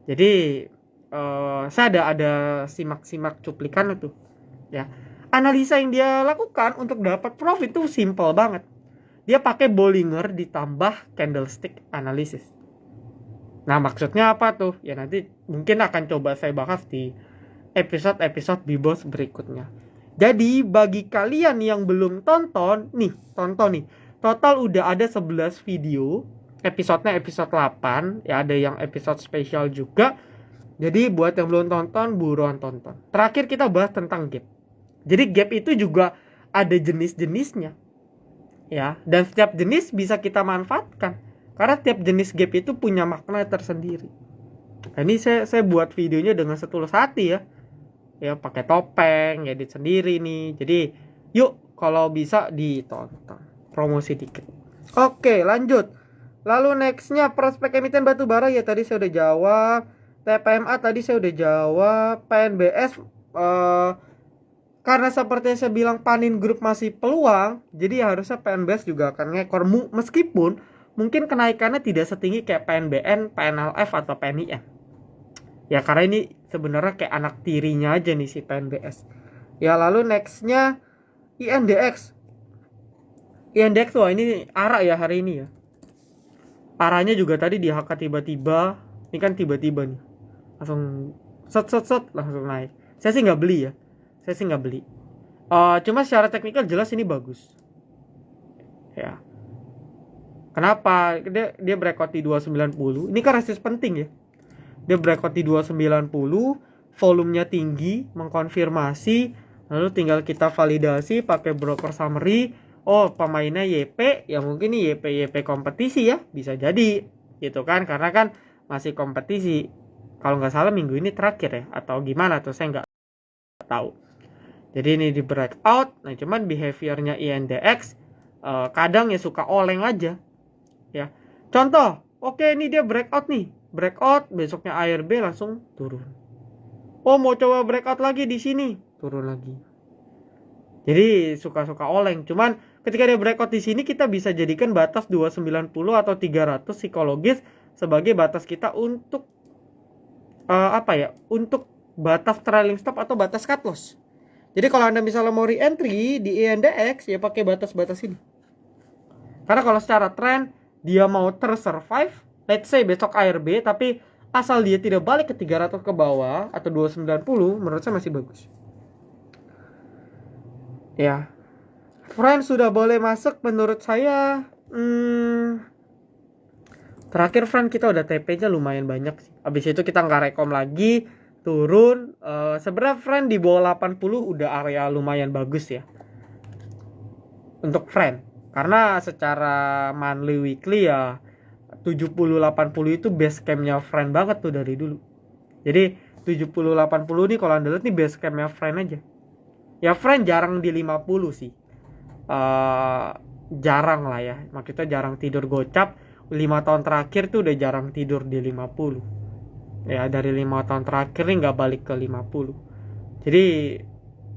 Jadi saya ada simak cuplikan itu ya. Analisa yang dia lakukan untuk dapat profit itu simple banget. Dia pakai Bollinger ditambah candlestick analysis. Nah maksudnya apa tuh? Ya nanti mungkin akan coba saya bahas di episode Bibos berikutnya. Jadi bagi kalian yang belum tonton nih. Total udah ada 11 video. Episodenya episode 8. Ya ada yang episode spesial juga. Jadi buat yang belum tonton, buruan tonton. Terakhir kita bahas tentang gap. Jadi gap itu juga ada jenis-jenisnya. Ya, dan setiap jenis bisa kita manfaatkan. Karena tiap jenis gap itu punya makna tersendiri. Nah, ini saya buat videonya dengan setulus hati ya. Ya, pakai topeng, edit sendiri nih. Jadi, yuk kalau bisa ditonton. Promosi dikit. Oke, lanjut. Lalu nextnya prospek emiten batu bara ya tadi saya udah jawab. TPMA tadi saya udah jawab. PNBS karena seperti yang saya bilang Panin Group masih peluang, jadi harusnya PNBS juga akan ngekor meskipun mungkin kenaikannya tidak setinggi kayak PNBN, PNLF atau PNIM. Ya karena ini sebenarnya kayak anak tirinya aja nih si PNBS. Ya lalu nextnya INDX. INDX wah ini arah ya hari ini ya. Arahnya juga tadi di HK tiba-tiba, ini kan tiba-tiba nih. Langsung set langsung naik. Saya sih nggak beli ya. Cuma secara teknikal jelas ini bagus. Ya. Kenapa? Dia breakout di 290. Ini kan resist penting ya. Dia breakout di 290, volumenya tinggi, mengkonfirmasi, lalu tinggal kita validasi pakai broker summary. Oh, pemainnya YP, ya mungkin nih YP kompetisi ya, bisa jadi gitu kan, karena kan masih kompetisi. Kalau nggak salah minggu ini terakhir ya, atau gimana tuh saya nggak tahu. Jadi ini di breakout. Nah cuman behaviornya INDX kadang ya suka oleng aja ya. Contoh, oke ini dia breakout nih, besoknya ARB langsung turun. Oh mau coba breakout lagi di sini, turun lagi. Jadi suka-suka oleng. Cuman ketika dia breakout di sini kita bisa jadikan batas 290 atau 300 psikologis sebagai batas kita untuk untuk batas trailing stop atau batas cut loss. Jadi kalau Anda misalnya mau re-entry di INDX, ya pakai batas-batas ini. Karena kalau secara tren dia mau tersurvive, let's say besok ARB, tapi asal dia tidak balik ke 300 ke bawah atau 290, menurut saya masih bagus. Ya, friend sudah boleh masuk menurut saya. Terakhir friend kita udah TP-nya lumayan banyak sih. Habis itu kita nggak rekom lagi, turun. Sebenarnya friend di bawah 80 udah area lumayan bagus ya untuk friend. Karena secara monthly weekly ya 70-80 itu base campnya friend banget tuh dari dulu. Jadi 70-80 nih kalau Anda lihat nih base campnya friend aja. Ya friend jarang di 50 sih. Jarang lah ya. Maksudnya jarang tidur gocap. 5 tahun terakhir tuh udah jarang tidur di 50. Ya dari 5 tahun terakhir nih nggak balik ke 50. Jadi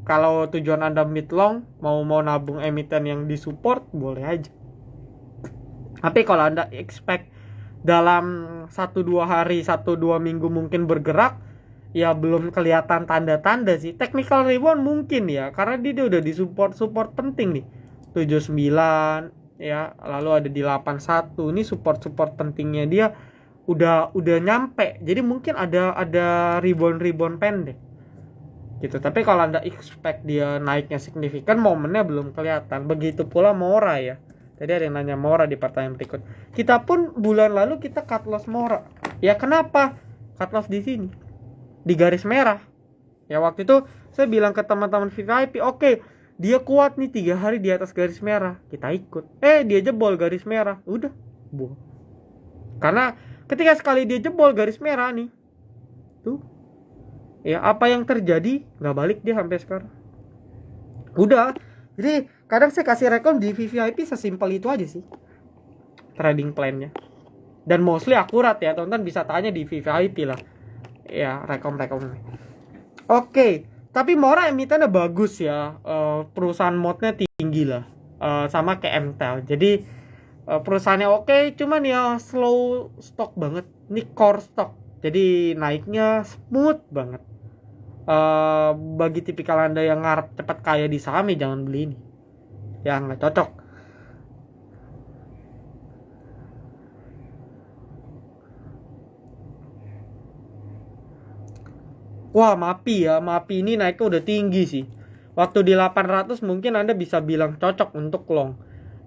kalau tujuan Anda mid long, mau nabung emiten yang disupport, boleh aja. Tapi kalau Anda expect dalam 1-2 hari, 1-2 minggu mungkin bergerak, ya belum kelihatan tanda-tanda sih. Technical rebound mungkin ya, karena dia udah di support penting nih. 79 ya, lalu ada di 81. Ini support pentingnya dia udah nyampe. Jadi mungkin ada rebound pendek. Gitu. Tapi kalau Anda expect dia naiknya signifikan, momennya belum kelihatan. Begitu pula Mora ya. Tadi ada yang nanya Mora di pertanyaan berikut. Kita pun bulan lalu kita cut loss Mora. Ya kenapa? Cut loss di sini. Di garis merah. Ya waktu itu saya bilang ke teman-teman VIP, oke, dia kuat nih 3 hari di atas garis merah. Kita ikut. Dia jebol garis merah. Udah. Buang. Karena ketika sekali dia jebol garis merah nih. Tuh. Ya apa yang terjadi? Nggak balik dia sampai sekarang. Udah. Jadi kadang saya kasih rekom di VIP sesimpel itu aja sih. Trading plan-nya. Dan mostly akurat ya. Teman-teman bisa tanya di VIP lah. Ya rekom. Oke. Tapi Mora emitennya bagus ya. Perusahaan modnya tinggi lah. Sama kayak MTEL. Jadi perusahaannya oke. Cuman ya slow stock banget. Ini core stock. Jadi naiknya smooth banget. Bagi tipikal Anda yang ngarep cepat kaya di saham, ya jangan beli ini. Ya nggak cocok. Wah, MAPI ini naiknya udah tinggi sih. Waktu di 800 mungkin Anda bisa bilang cocok untuk long.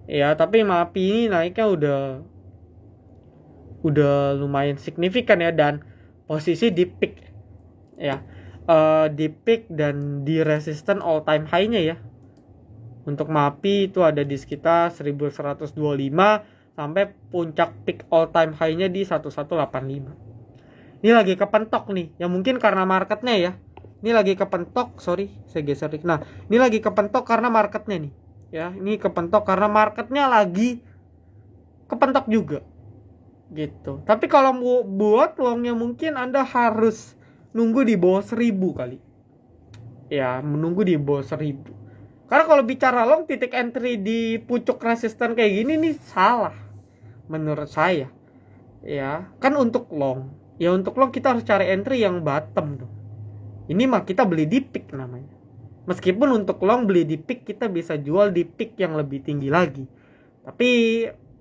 Ya, tapi MAPI ini naiknya udah lumayan signifikan ya, dan posisi di peak. Ya. Di peak dan di resisten all time high-nya ya. Untuk MAPI itu ada di sekitar 1125 sampai puncak peak all time high-nya di 1185. Ini lagi kepentok nih. Ya mungkin karena marketnya ya. Ini lagi kepentok, sorry, saya geser. Nah, ini lagi kepentok karena marketnya nih. Ya, ini kepentok karena marketnya lagi kepentok juga. Gitu. Tapi kalau mau buat longnya mungkin Anda harus nunggu di bawah 1000 kali. Ya, menunggu di bawah 1000. Karena kalau bicara long, titik entry di pucuk resisten kayak gini nih salah menurut saya. Ya, kan untuk long. Ya untuk long kita harus cari entry yang bottom tuh. Ini mah kita beli di peak namanya. Meskipun untuk long beli di peak, kita bisa jual di peak yang lebih tinggi lagi. Tapi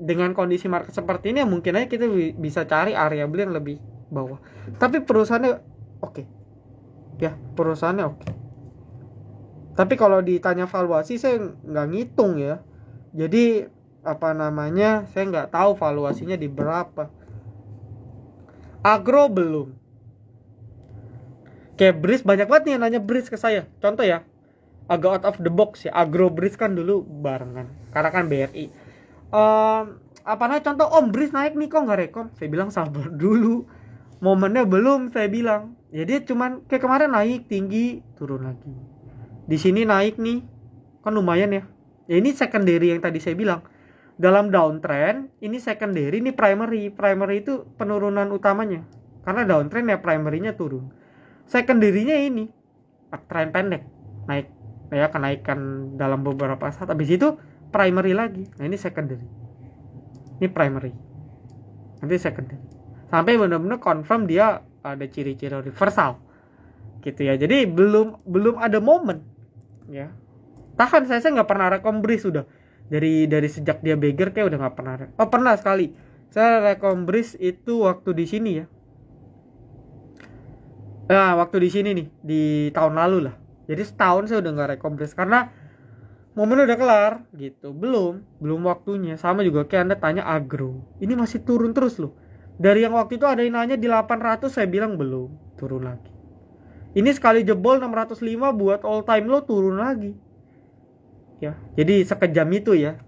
dengan kondisi market seperti ini, mungkin aja kita bisa cari area beli yang lebih bawah. Tapi perusahaannya oke. Ya, perusahaannya oke. Tapi kalau ditanya valuasi, saya nggak ngitung ya. Jadi saya nggak tahu valuasinya di berapa. Agro belum. Kayak Breeze, banyak banget nih yang nanya Breeze ke saya. Contoh ya, agak out of the box ya. Agro Breeze kan dulu barengan, karena kan BRI. Contoh, Breeze naik nih kok nggak rekom? Saya bilang sabar dulu, momennya belum, saya bilang. Jadi cuman kayak kemarin naik tinggi, turun lagi. Di sini naik nih, kan lumayan ya. Ya ini secondary yang tadi saya bilang. Dalam downtrend, ini secondary, ini primary. Primary itu penurunan utamanya. Karena downtrend ya primary-nya turun. Secondary-nya ini tren pendek, naik. Ya kenaikan dalam beberapa saat. Habis itu primary lagi. Nah ini secondary. Ini primary. Nanti secondary. sampai benar-benar confirm dia ada ciri-ciri universal gitu ya. Jadi belum ada momen ya. Tahan, saya nggak pernah rekom Breeze sudah dari sejak dia beggar kayak udah nggak pernah. Oh pernah sekali saya rekom Breeze itu waktu di sini ya. Nah waktu di sini nih di tahun lalu lah. Jadi setahun saya udah nggak rekom Breeze karena momen udah kelar gitu. Belum waktunya. Sama juga kayak Anda tanya agro, ini masih turun terus loh. Dari yang waktu itu ada yang nanya di 800, saya bilang belum, turun lagi. Ini sekali jebol 605 buat all time low, turun lagi ya. Jadi sekejam itu ya.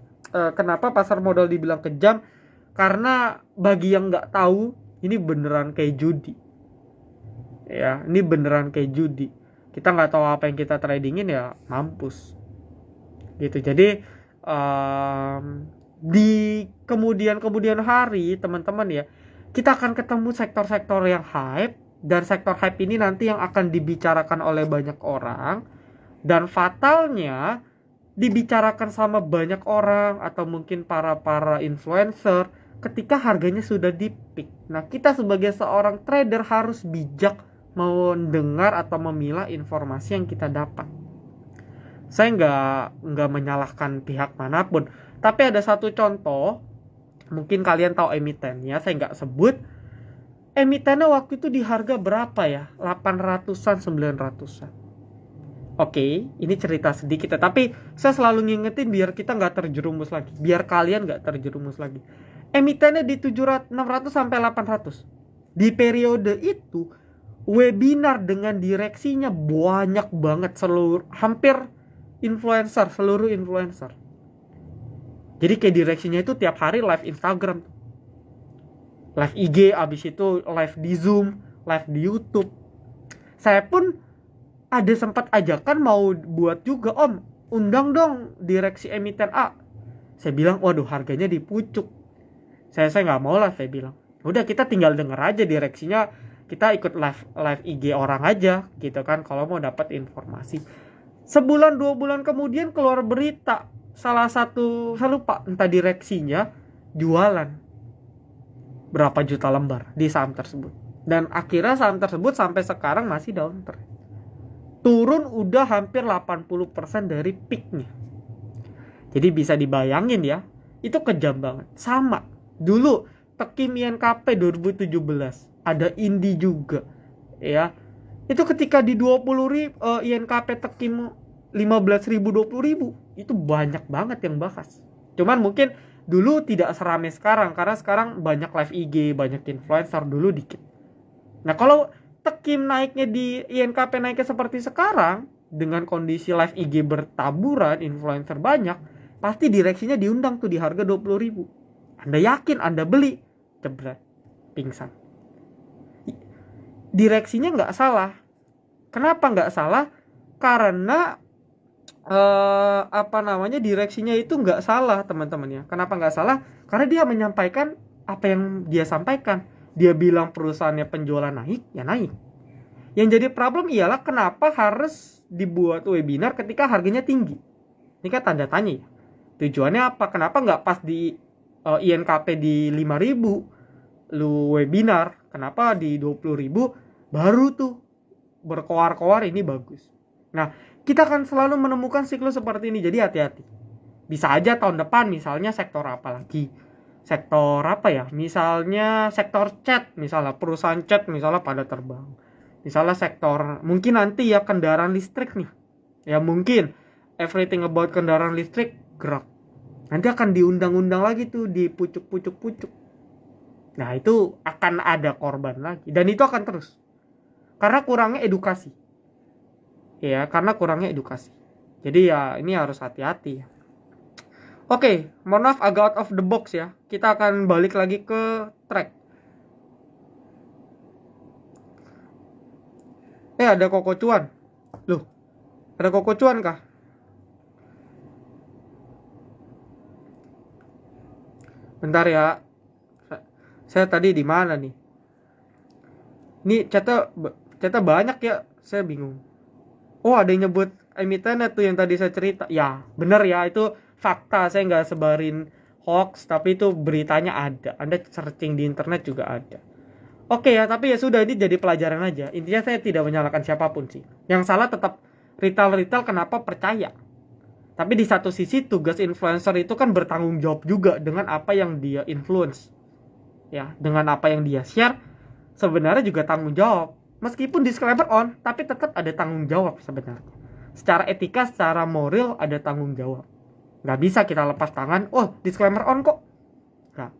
Kenapa pasar modal dibilang kejam? Karena bagi yang nggak tahu, ini beneran kayak judi ya. Ini beneran kayak judi. Kita nggak tahu apa yang kita tradingin ya mampus gitu. Jadi di kemudian hari teman-teman ya, kita akan ketemu sektor-sektor yang hype, dan sektor hype ini nanti yang akan dibicarakan oleh banyak orang, dan fatalnya dibicarakan sama banyak orang atau mungkin para influencer ketika harganya sudah di peak. Nah, kita sebagai seorang trader harus bijak mendengar atau memilah informasi yang kita dapat. Saya nggak menyalahkan pihak manapun, tapi ada satu contoh, mungkin kalian tahu emitennya, saya nggak sebut. Emitennya waktu itu di harga berapa ya? 800-an, 900-an. Oke, ini cerita sedikit ya, tapi saya selalu ngingetin biar kita nggak terjerumus lagi, biar kalian nggak terjerumus lagi. Emitennya di 700, 600 sampai 800. Di periode itu webinar dengan direksinya banyak banget, hampir seluruh influencer. Jadi kayak direksinya itu tiap hari live Instagram, live IG, abis itu live di Zoom, live di YouTube. Saya pun ada sempat ajakan mau buat juga, Om, undang dong direksi emiten A. Saya bilang, waduh harganya dipucuk. Saya nggak mau lah, saya bilang. Udah kita tinggal denger aja direksinya, kita ikut live IG orang aja gitu kan kalau mau dapat informasi. Sebulan 2 bulan kemudian keluar berita, salah satu, saya lupa entah direksinya jualan berapa juta lembar di saham tersebut. Dan akhirnya saham tersebut sampai sekarang masih downtrend. Turun udah hampir 80% dari peaknya. Jadi bisa dibayangin ya, itu kejam banget. Sama dulu Tekim INKP 2017, ada Indi juga ya. Itu ketika di 20.000 INKP Tekim 15.000 20.000, itu banyak banget yang bahas. Cuman mungkin dulu tidak seramai sekarang karena sekarang banyak live IG, banyak influencer, dulu dikit. Nah, kalau Tekim naiknya di INKP naiknya seperti sekarang dengan kondisi live IG bertaburan, influencer banyak, pasti direksinya diundang tuh di harga 20.000. Anda yakin Anda beli, jebret, pingsan. Direksinya nggak salah. Kenapa nggak salah? Karena direksinya itu nggak salah, teman-teman ya. Kenapa nggak salah? Karena dia menyampaikan apa yang dia sampaikan. Dia bilang perusahaannya penjualan naik, ya naik. Yang jadi problem ialah kenapa harus dibuat webinar ketika harganya tinggi. Ini kan tanda tanya ya. Tujuannya apa? Kenapa nggak pas di INKP di 5.000 lu webinar? Kenapa di 20.000 baru tuh berkoar-koar ini bagus. Nah, kita akan selalu menemukan siklus seperti ini. Jadi hati-hati. Bisa aja tahun depan misalnya sektor apa lagi? Sektor apa ya? Misalnya sektor chat, misalnya perusahaan chat misalnya pada terbang. Misalnya sektor mungkin nanti ya kendaraan listrik nih. Ya mungkin everything about kendaraan listrik gerak. Nanti akan diundang-undang lagi tuh, dipucuk-pucuk-pucuk. Nah, itu akan ada korban lagi dan itu akan terus. Karena kurangnya edukasi. Ya, karena kurangnya edukasi. Jadi ya ini harus hati-hati ya. Oke, mohon maaf agak out of the box ya. Kita akan balik lagi ke track. Ada Koko Cuan. Loh, ada Koko Cuan kah? Bentar ya. Saya tadi di mana nih? Ini chatnya banyak ya. Saya bingung. Oh, ada yang nyebut emitennya tuh yang tadi saya cerita. Ya, bener ya, itu fakta. Saya nggak sebarin hoax, tapi itu beritanya ada. Anda searching di internet juga ada. Oke ya, tapi ya sudah, ini jadi pelajaran aja. Intinya saya tidak menyalahkan siapapun sih. Yang salah tetap retail kenapa percaya. Tapi di satu sisi tugas influencer itu kan bertanggung jawab juga dengan apa yang dia influence. Ya, dengan apa yang dia share sebenarnya juga tanggung jawab. Meskipun disclaimer on, tapi tetap ada tanggung jawab sebenarnya. Secara etika, secara moral ada tanggung jawab. Nggak bisa kita lepas tangan, oh disclaimer on kok. Nah,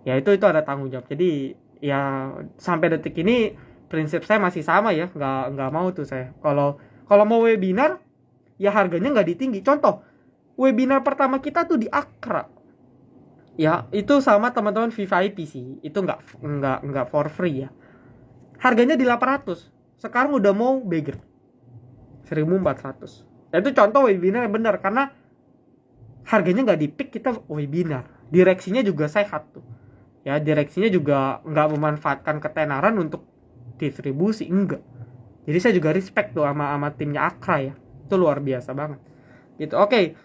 ya itu ada tanggung jawab. Jadi ya sampai detik ini prinsip saya masih sama ya, nggak mau tuh saya. Kalau mau webinar ya harganya nggak ditinggi. Contoh, webinar pertama kita tuh di Akra. Ya, itu sama teman-teman VVIP sih. Itu nggak for free ya. Harganya di 800. Sekarang udah mau beggar. 1.400. Ya, itu contoh webinar yang benar karena harganya nggak di-pick, kita webinar. Direksinya juga sehat tuh. Ya, direksinya juga nggak memanfaatkan ketenaran untuk distribusi, enggak. Jadi saya juga respect tuh sama timnya Akra ya. Itu luar biasa banget. Gitu. Oke.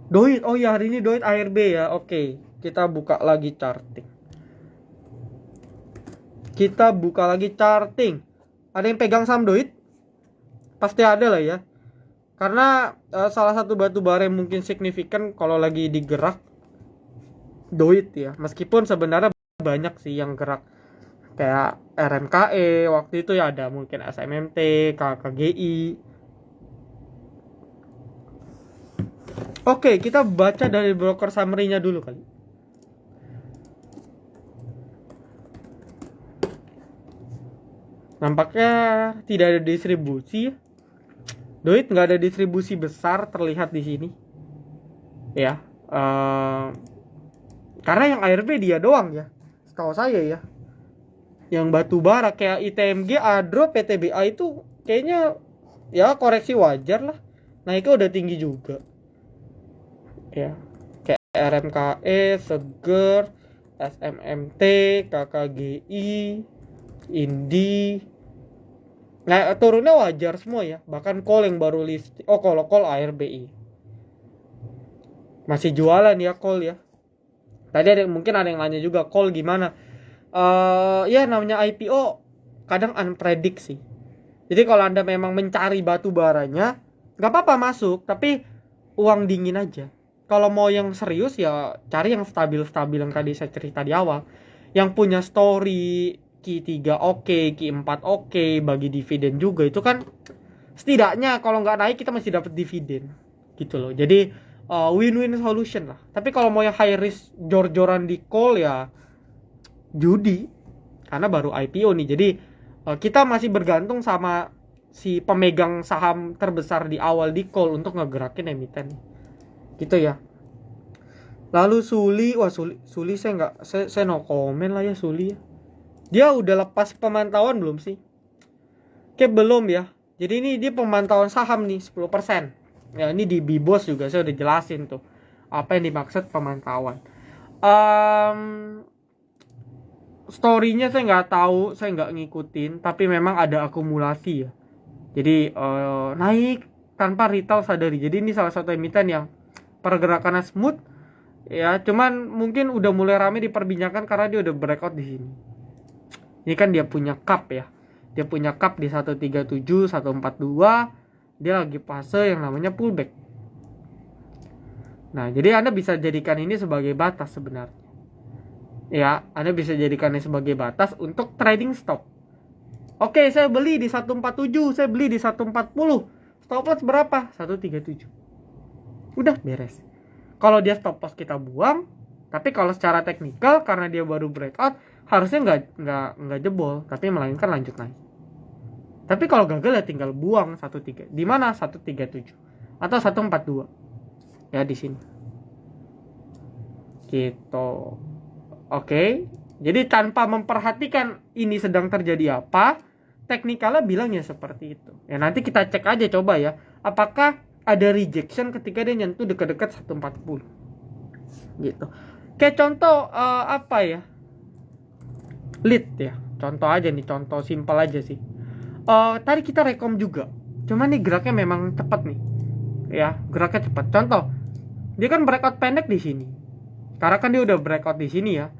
Doit. Oh ya, hari ini Doit ARB ya. Oke. Kita buka lagi charting. Ada yang pegang saham Doit? Pasti ada lah ya. Karena salah satu batu bara yang mungkin signifikan kalau lagi digerak Doit ya. Meskipun sebenarnya banyak sih yang gerak. Kayak RMKE waktu itu ya, ada mungkin SMMT, KKGI. Oke, kita baca dari broker summary-nya dulu kali. Nampaknya tidak ada distribusi. Doit nggak ada distribusi besar terlihat di sini. Ya, karena yang ARB dia doang ya. Setahu saya ya. Yang batu bara kayak ITMG, Adro, PTBA itu kayaknya ya koreksi wajar lah. Naiknya udah tinggi juga. Ya, kayak RMKE, Seger, SMMT, KKGI, Indi. Nah, turunnya wajar semua ya. Bahkan call yang baru list. Oh, kalau call ARBI. Masih jualan ya call ya. Tadi mungkin ada yang nanya juga call gimana. Ya namanya IPO kadang unprediksi. Jadi kalau Anda memang mencari batu baranya, nggak apa-apa masuk, tapi uang dingin aja. Kalau mau yang serius ya cari yang stabil-stabil yang tadi saya cerita di awal. Yang punya story, Q3 oke, Q4 oke, bagi dividen juga, itu kan setidaknya kalau nggak naik kita masih dapat dividen. Gitu loh. Jadi win-win solution lah. Tapi kalau mau yang high risk jor-joran di call ya judi, karena baru IPO nih. Jadi kita masih bergantung sama si pemegang saham terbesar di awal di call untuk ngegerakin emiten. Gitu ya. Lalu Suli, wah Suli saya no comment lah ya Suli ya. Dia udah lepas pemantauan belum sih? Kayak belum ya. Jadi ini dia pemantauan saham nih 10%. Ya ini di Bibos juga saya udah jelasin tuh apa yang dimaksud pemantauan. Story-nya saya nggak tahu, saya nggak ngikutin, tapi memang ada akumulasi ya. Jadi naik tanpa retail sadari. Jadi ini salah satu emiten yang pergerakannya smooth ya, cuman mungkin udah mulai rame diperbincangkan karena dia udah breakout di sini. Ini kan dia punya cup ya. Dia punya cup di 137, 142. Dia lagi fase yang namanya pullback. Nah, jadi Anda bisa jadikan ini sebagai batas sebenarnya. Ya, Anda bisa jadikan ini sebagai batas untuk trading stop. Oke, saya beli di 147, saya beli di 140. Stop loss berapa? 137. Udah beres. Kalau dia stop loss kita buang, tapi kalau secara teknikal karena dia baru breakout, harusnya nggak jebol, tapi melainkan lanjut naik. Tapi kalau gagal ya tinggal buang 13. Di mana? 137 atau 142. Ya di sini. Gitu. Oke. Jadi tanpa memperhatikan ini sedang terjadi apa, teknikalnya bilangnya seperti itu. Ya nanti kita cek aja coba ya, apakah ada rejection ketika dia nyentuh dekat-dekat 140. Gitu. Kayak contoh apa ya? Lead ya. Contoh aja nih, contoh simpel aja sih. Tadi kita rekom juga. Cuman nih geraknya memang cepat nih. Ya, geraknya cepat. Contoh, dia kan breakout pendek di sini. Karena kan dia udah breakout di sini ya.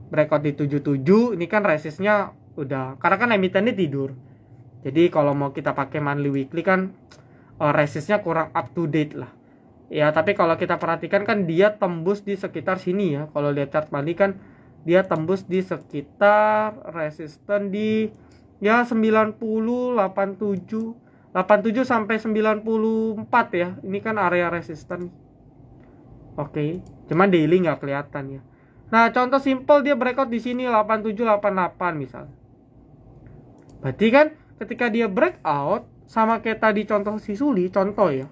Breakout di 77, ini kan resistnya udah, karena kan emitennya tidur. Jadi kalau mau kita pakai monthly weekly kan resistnya kurang up to date lah. Ya, tapi kalau kita perhatikan kan dia tembus di sekitar sini ya. Kalau lihat chart monthly kan dia tembus di sekitar resisten di ya 90, 87, 87 sampai 94 ya. Ini kan area resisten. Oke, cuman daily nggak kelihatan ya. Nah, contoh simple dia breakout di sini 87, 88 misalnya. Berarti kan ketika dia breakout sama kayak tadi contoh si Suli, contoh ya.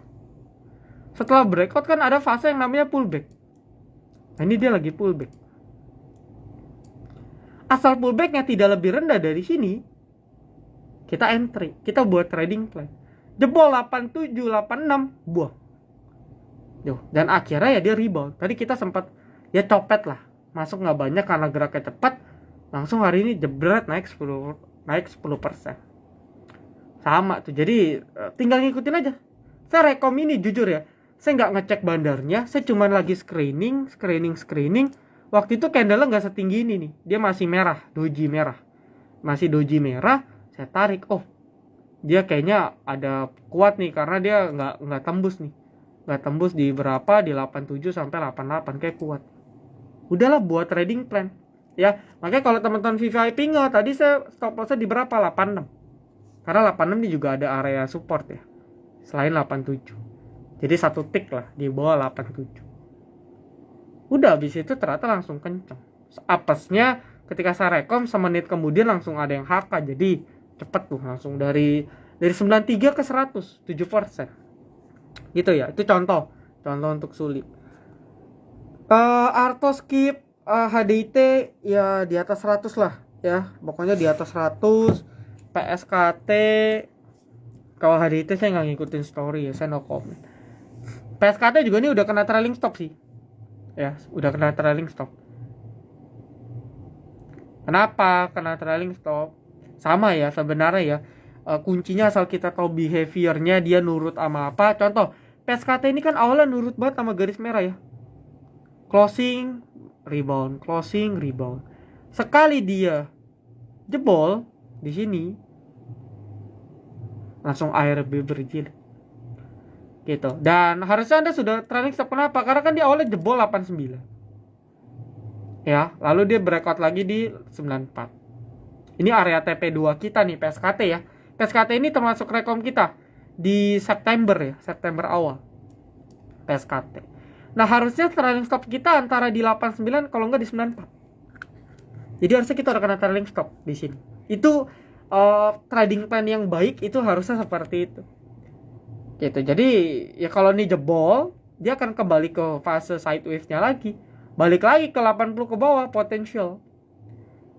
Setelah breakout kan ada fase yang namanya pullback. Nah, ini dia lagi pullback. Asal pullbacknya tidak lebih rendah dari sini, kita entry, kita buat trading plan. Jebol 87, 86, buah. Dan akhirnya ya dia rebound. Tadi kita sempat ya copet lah. Masuk nggak banyak karena geraknya cepat. Langsung hari ini jebret naik 10%. Sama tuh. Jadi tinggal ngikutin aja. Saya rekom ini jujur ya. Saya nggak ngecek bandarnya. Saya cuma lagi screening. Waktu itu candle-nya nggak setinggi ini nih. Dia masih merah, doji merah. Masih doji merah. Saya tarik. Oh, dia kayaknya ada kuat nih karena dia nggak tembus nih. Nggak tembus di berapa, di 87 sampai 88 kayak kuat. Udahlah buat trading plan. Ya, makanya kalau teman-teman VIP nggak, tadi saya stop loss-nya di berapa? 86. Karena 86 ini juga ada area support ya. Selain 87. Jadi satu tick lah di bawah 87. Udah habis itu ternyata langsung kenceng. Apesnya ketika saya rekom semenit kemudian langsung ada yang HK. Jadi cepet tuh langsung dari 93 ke 100, 7%. Gitu ya. Itu contoh untuk Suli. Arto skip HDIT ya di atas 100 lah ya. Pokoknya di atas 100. PSKT kalau HDIT saya nggak ngikutin story ya, saya no comment. PSKT juga ini udah kena trailing stop sih. Ya, udah kena trailing stop. Kenapa kena trailing stop? Sama ya sebenarnya ya. Kuncinya asal kita tahu behaviornya dia nurut sama apa. Contoh, PSKT ini kan awalnya nurut banget sama garis merah ya. Closing, rebound. Sekali dia jebol di sini, langsung ARB berjilid. Gitu. Dan harusnya Anda sudah trailing stop. Kenapa? Karena kan dia awalnya jebol 89. Ya, lalu dia breakout lagi di 94. Ini area TP2 kita nih, PSKT ya. PSKT ini termasuk rekom kita di September ya, September awal. PSKT. Nah, harusnya trailing stop kita antara di 89 kalau enggak di 94. Jadi harusnya kita udah kena trailing stop di sini. Itu trading plan yang baik itu harusnya seperti itu. Gitu. Jadi ya kalau ini jebol, dia akan kembali ke fase sideways-nya lagi. Balik lagi ke 80 ke bawah potensial.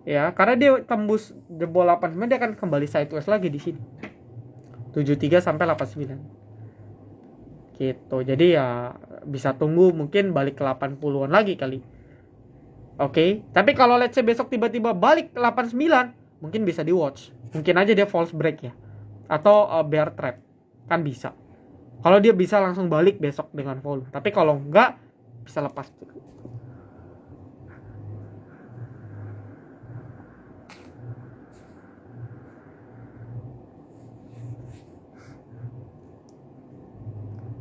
Ya, karena dia tembus jebol 89 dia akan kembali sideways lagi di sini. 73 sampai 89. Gitu. Jadi ya bisa tunggu mungkin balik ke 80-an lagi kali. Oke. Tapi kalau let's say besok tiba-tiba balik ke 89, mungkin bisa di watch. Mungkin aja dia false break ya. Atau bear trap. Kan bisa. Kalau dia bisa langsung balik besok dengan volume. Tapi kalau enggak bisa lepas.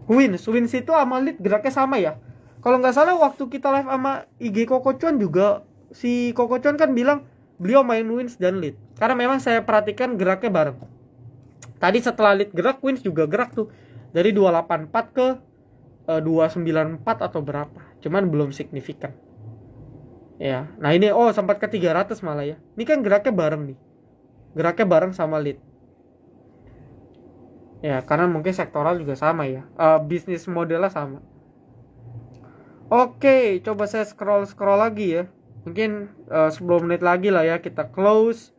Wins itu sama lead geraknya sama ya. Kalau nggak salah waktu kita live sama IG Kokocuan juga si Kokocuan kan bilang beliau main wins dan lead. Karena memang saya perhatikan geraknya bareng. Tadi setelah lead gerak, wins juga gerak tuh dari 284 ke 294 atau berapa. Cuman belum signifikan. Ya, nah ini sempat ke 300 malah ya. Ini kan geraknya bareng nih. Geraknya bareng sama lead. Ya, karena mungkin sektoral juga sama ya. Bisnis modelnya sama. Oke, coba saya scroll lagi ya. Mungkin 10 menit lagi lah ya kita close.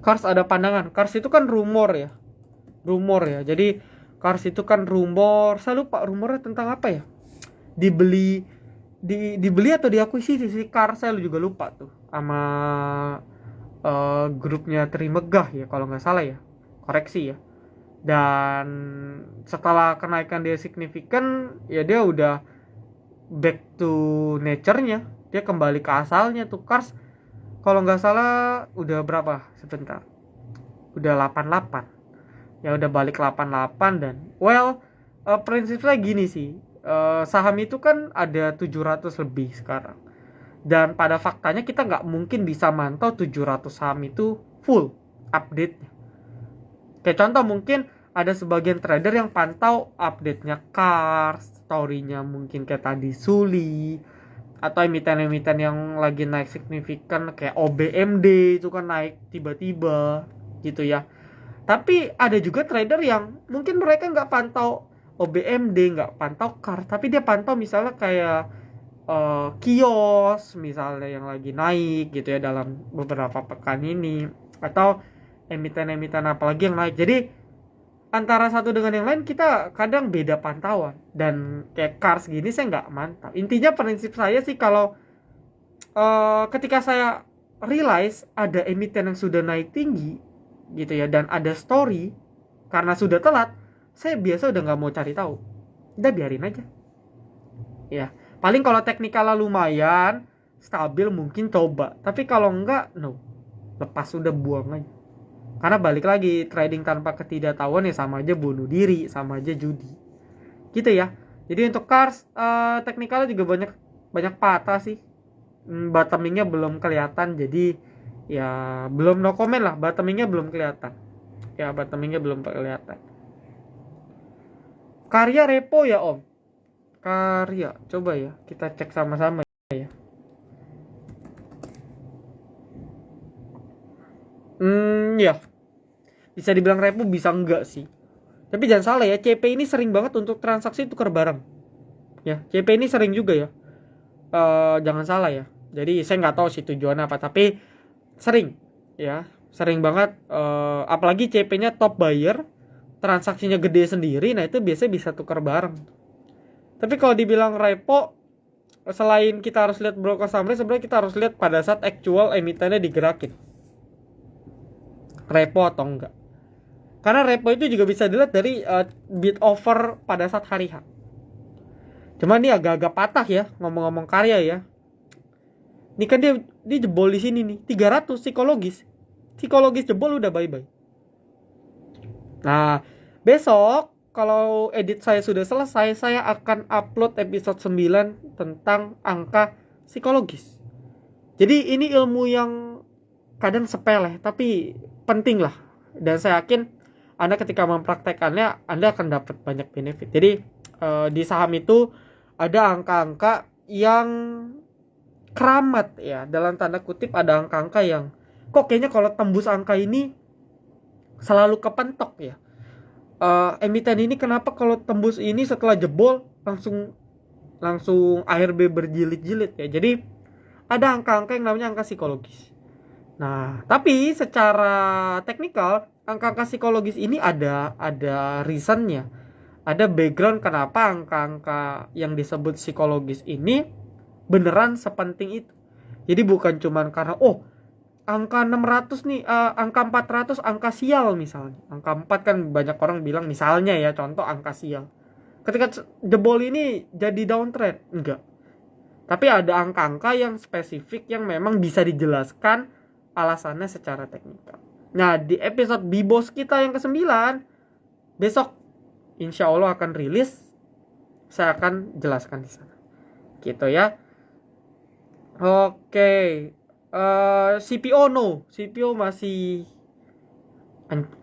Kars ada pandangan. Kars itu kan rumor ya. Jadi Kars itu kan rumor. Saya lupa rumornya tentang apa ya. Dibeli dibeli atau diakuisisi si Car, saya juga lupa tuh, sama grupnya Trimegah ya kalau nggak salah ya, koreksi ya. Dan setelah kenaikan dia signifikan, ya dia udah back to nature-nya, dia kembali ke asalnya tuh Cars. Kalau nggak salah udah berapa, sebentar, udah 88 ya, udah balik 88. Dan prinsipnya gini sih, saham itu kan ada 700 lebih sekarang, dan pada faktanya kita nggak mungkin bisa mantau 700 saham itu full update. Kayak contoh, mungkin ada sebagian trader yang pantau update-nya Cars, story-nya mungkin kayak tadi Suli, atau emiten-emiten yang lagi naik signifikan kayak OBMD itu kan naik tiba-tiba gitu ya. Tapi ada juga trader yang mungkin mereka nggak pantau OBMD, nggak pantau Cars, tapi dia pantau misalnya kayak kios misalnya yang lagi naik gitu ya dalam beberapa pekan ini, atau emiten-emiten apalagi yang naik. Jadi antara satu dengan yang lain kita kadang beda pantauan, dan kayak Cars gini saya nggak mantap. Intinya prinsip saya sih, kalau ketika saya realize ada emiten yang sudah naik tinggi gitu ya, dan ada story, karena sudah telat, saya biasa udah nggak mau cari tahu, udah biarin aja ya. Paling kalau teknikalnya lumayan stabil mungkin coba, tapi kalau enggak, no, lepas, udah buang aja. Karena balik lagi, trading tanpa ketidaktahuan ya sama aja bunuh diri, sama aja judi gitu ya. Jadi untuk Cars teknikalnya juga banyak banyak patah sih. Bottomingnya belum kelihatan, jadi ya belum, no comment lah, bottomingnya belum kelihatan ya, bottomingnya belum kelihatan. Karya repo ya Om, Karya coba ya kita cek sama-sama ya. Ya bisa dibilang repo, bisa enggak sih, tapi jangan salah ya, CP ini sering banget untuk transaksi tukar barang ya. CP ini sering juga ya, jangan salah ya. Jadi saya nggak tahu sih tujuannya apa, tapi sering ya, sering banget. Apalagi CP-nya top buyer, transaksinya gede sendiri, nah itu biasanya bisa tukar barang. Tapi kalau dibilang repo, selain kita harus lihat broker summary, sebenarnya kita harus lihat pada saat actual emitennya digerakin, repo atau enggak. Karena repo itu juga bisa dilihat dari bid offer pada saat hari H. Cuman ini agak-agak patah ya, ngomong-ngomong Karya ya. Ini kan dia jebol di sini nih, 300 psikologis. Psikologis jebol udah bye-bye. Nah, besok kalau edit saya sudah selesai, saya akan upload episode 9 tentang angka psikologis. Jadi ini ilmu yang kadang sepele, tapi penting lah. Dan saya yakin Anda ketika mempraktekannya, Anda akan dapat banyak benefit. Jadi di saham itu ada angka-angka yang keramat ya, dalam tanda kutip ada angka-angka yang kok kayaknya kalau tembus angka ini selalu kepentok ya. Emiten ini kenapa kalau tembus ini setelah jebol langsung ARB berjilid-jilid ya. Jadi ada angka-angka yang namanya angka psikologis. Nah, tapi secara teknikal angka-angka psikologis ini ada reasonnya, ada background kenapa angka-angka yang disebut psikologis ini beneran sepenting itu. Jadi bukan cuman karena angka 600 nih, angka 400 angka sial misalnya. Angka 4 kan banyak orang bilang misalnya ya, contoh angka sial. Ketika jebol ini jadi downtrend, enggak. Tapi ada angka-angka yang spesifik yang memang bisa dijelaskan alasannya secara teknikal. Nah, di episode Bibos kita yang ke-9 besok insya Allah akan rilis, saya akan jelaskan di sana. Gitu ya. Oke. CPO CPO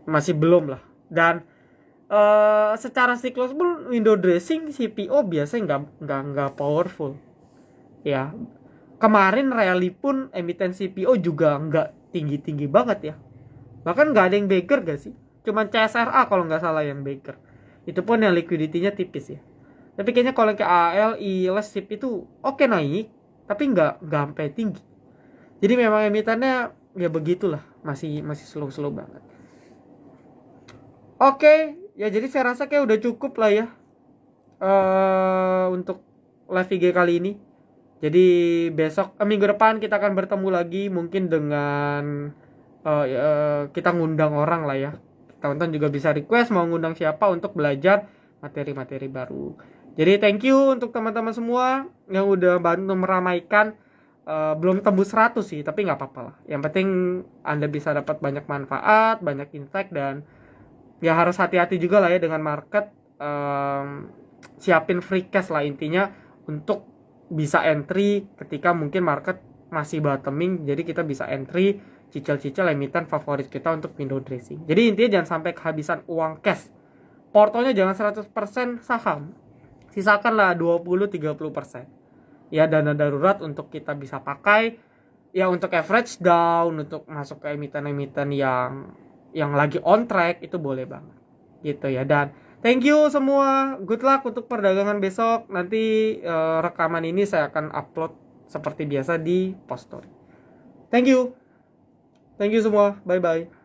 masih belum lah. Dan secara siklus pun window dressing CPO biasanya nggak powerful. Ya. Kemarin rally pun emiten CPO juga nggak tinggi-tinggi banget ya. Bahkan nggak ada yang bagger gak sih? Cuman CSRA kalau nggak salah yang bagger. Itu pun yang liquidity-nya tipis ya. Tapi kayaknya kalau ke AL, ILS, SIP itu oke naik, tapi nggak sampai tinggi. Jadi memang emitennya ya begitulah, masih slow banget. Oke, ya jadi saya rasa kayak udah cukup lah ya untuk live IG kali ini. Jadi besok minggu depan kita akan bertemu lagi mungkin dengan kita ngundang orang lah ya. Teman-teman juga bisa request mau ngundang siapa untuk belajar materi-materi baru. Jadi thank you untuk teman-teman semua yang udah bantu meramaikan. Belum tembus 100 sih, tapi nggak apa-apa lah. Yang penting Anda bisa dapat banyak manfaat, banyak insight, dan ya harus hati-hati juga lah ya dengan market. Siapin free cash lah intinya untuk bisa entry ketika mungkin market masih bottoming, jadi kita bisa entry cicil-cicil emiten favorit kita untuk window dressing. Jadi intinya jangan sampai kehabisan uang cash. Portonya jangan 100% saham. Sisakanlah 20-30%. Ya dana darurat untuk kita bisa pakai ya untuk average down, untuk masuk ke emiten-emiten yang lagi on track itu boleh banget gitu ya. Dan thank you semua, good luck untuk perdagangan besok. Nanti rekaman ini saya akan upload seperti biasa di post story. Thank you semua, bye bye.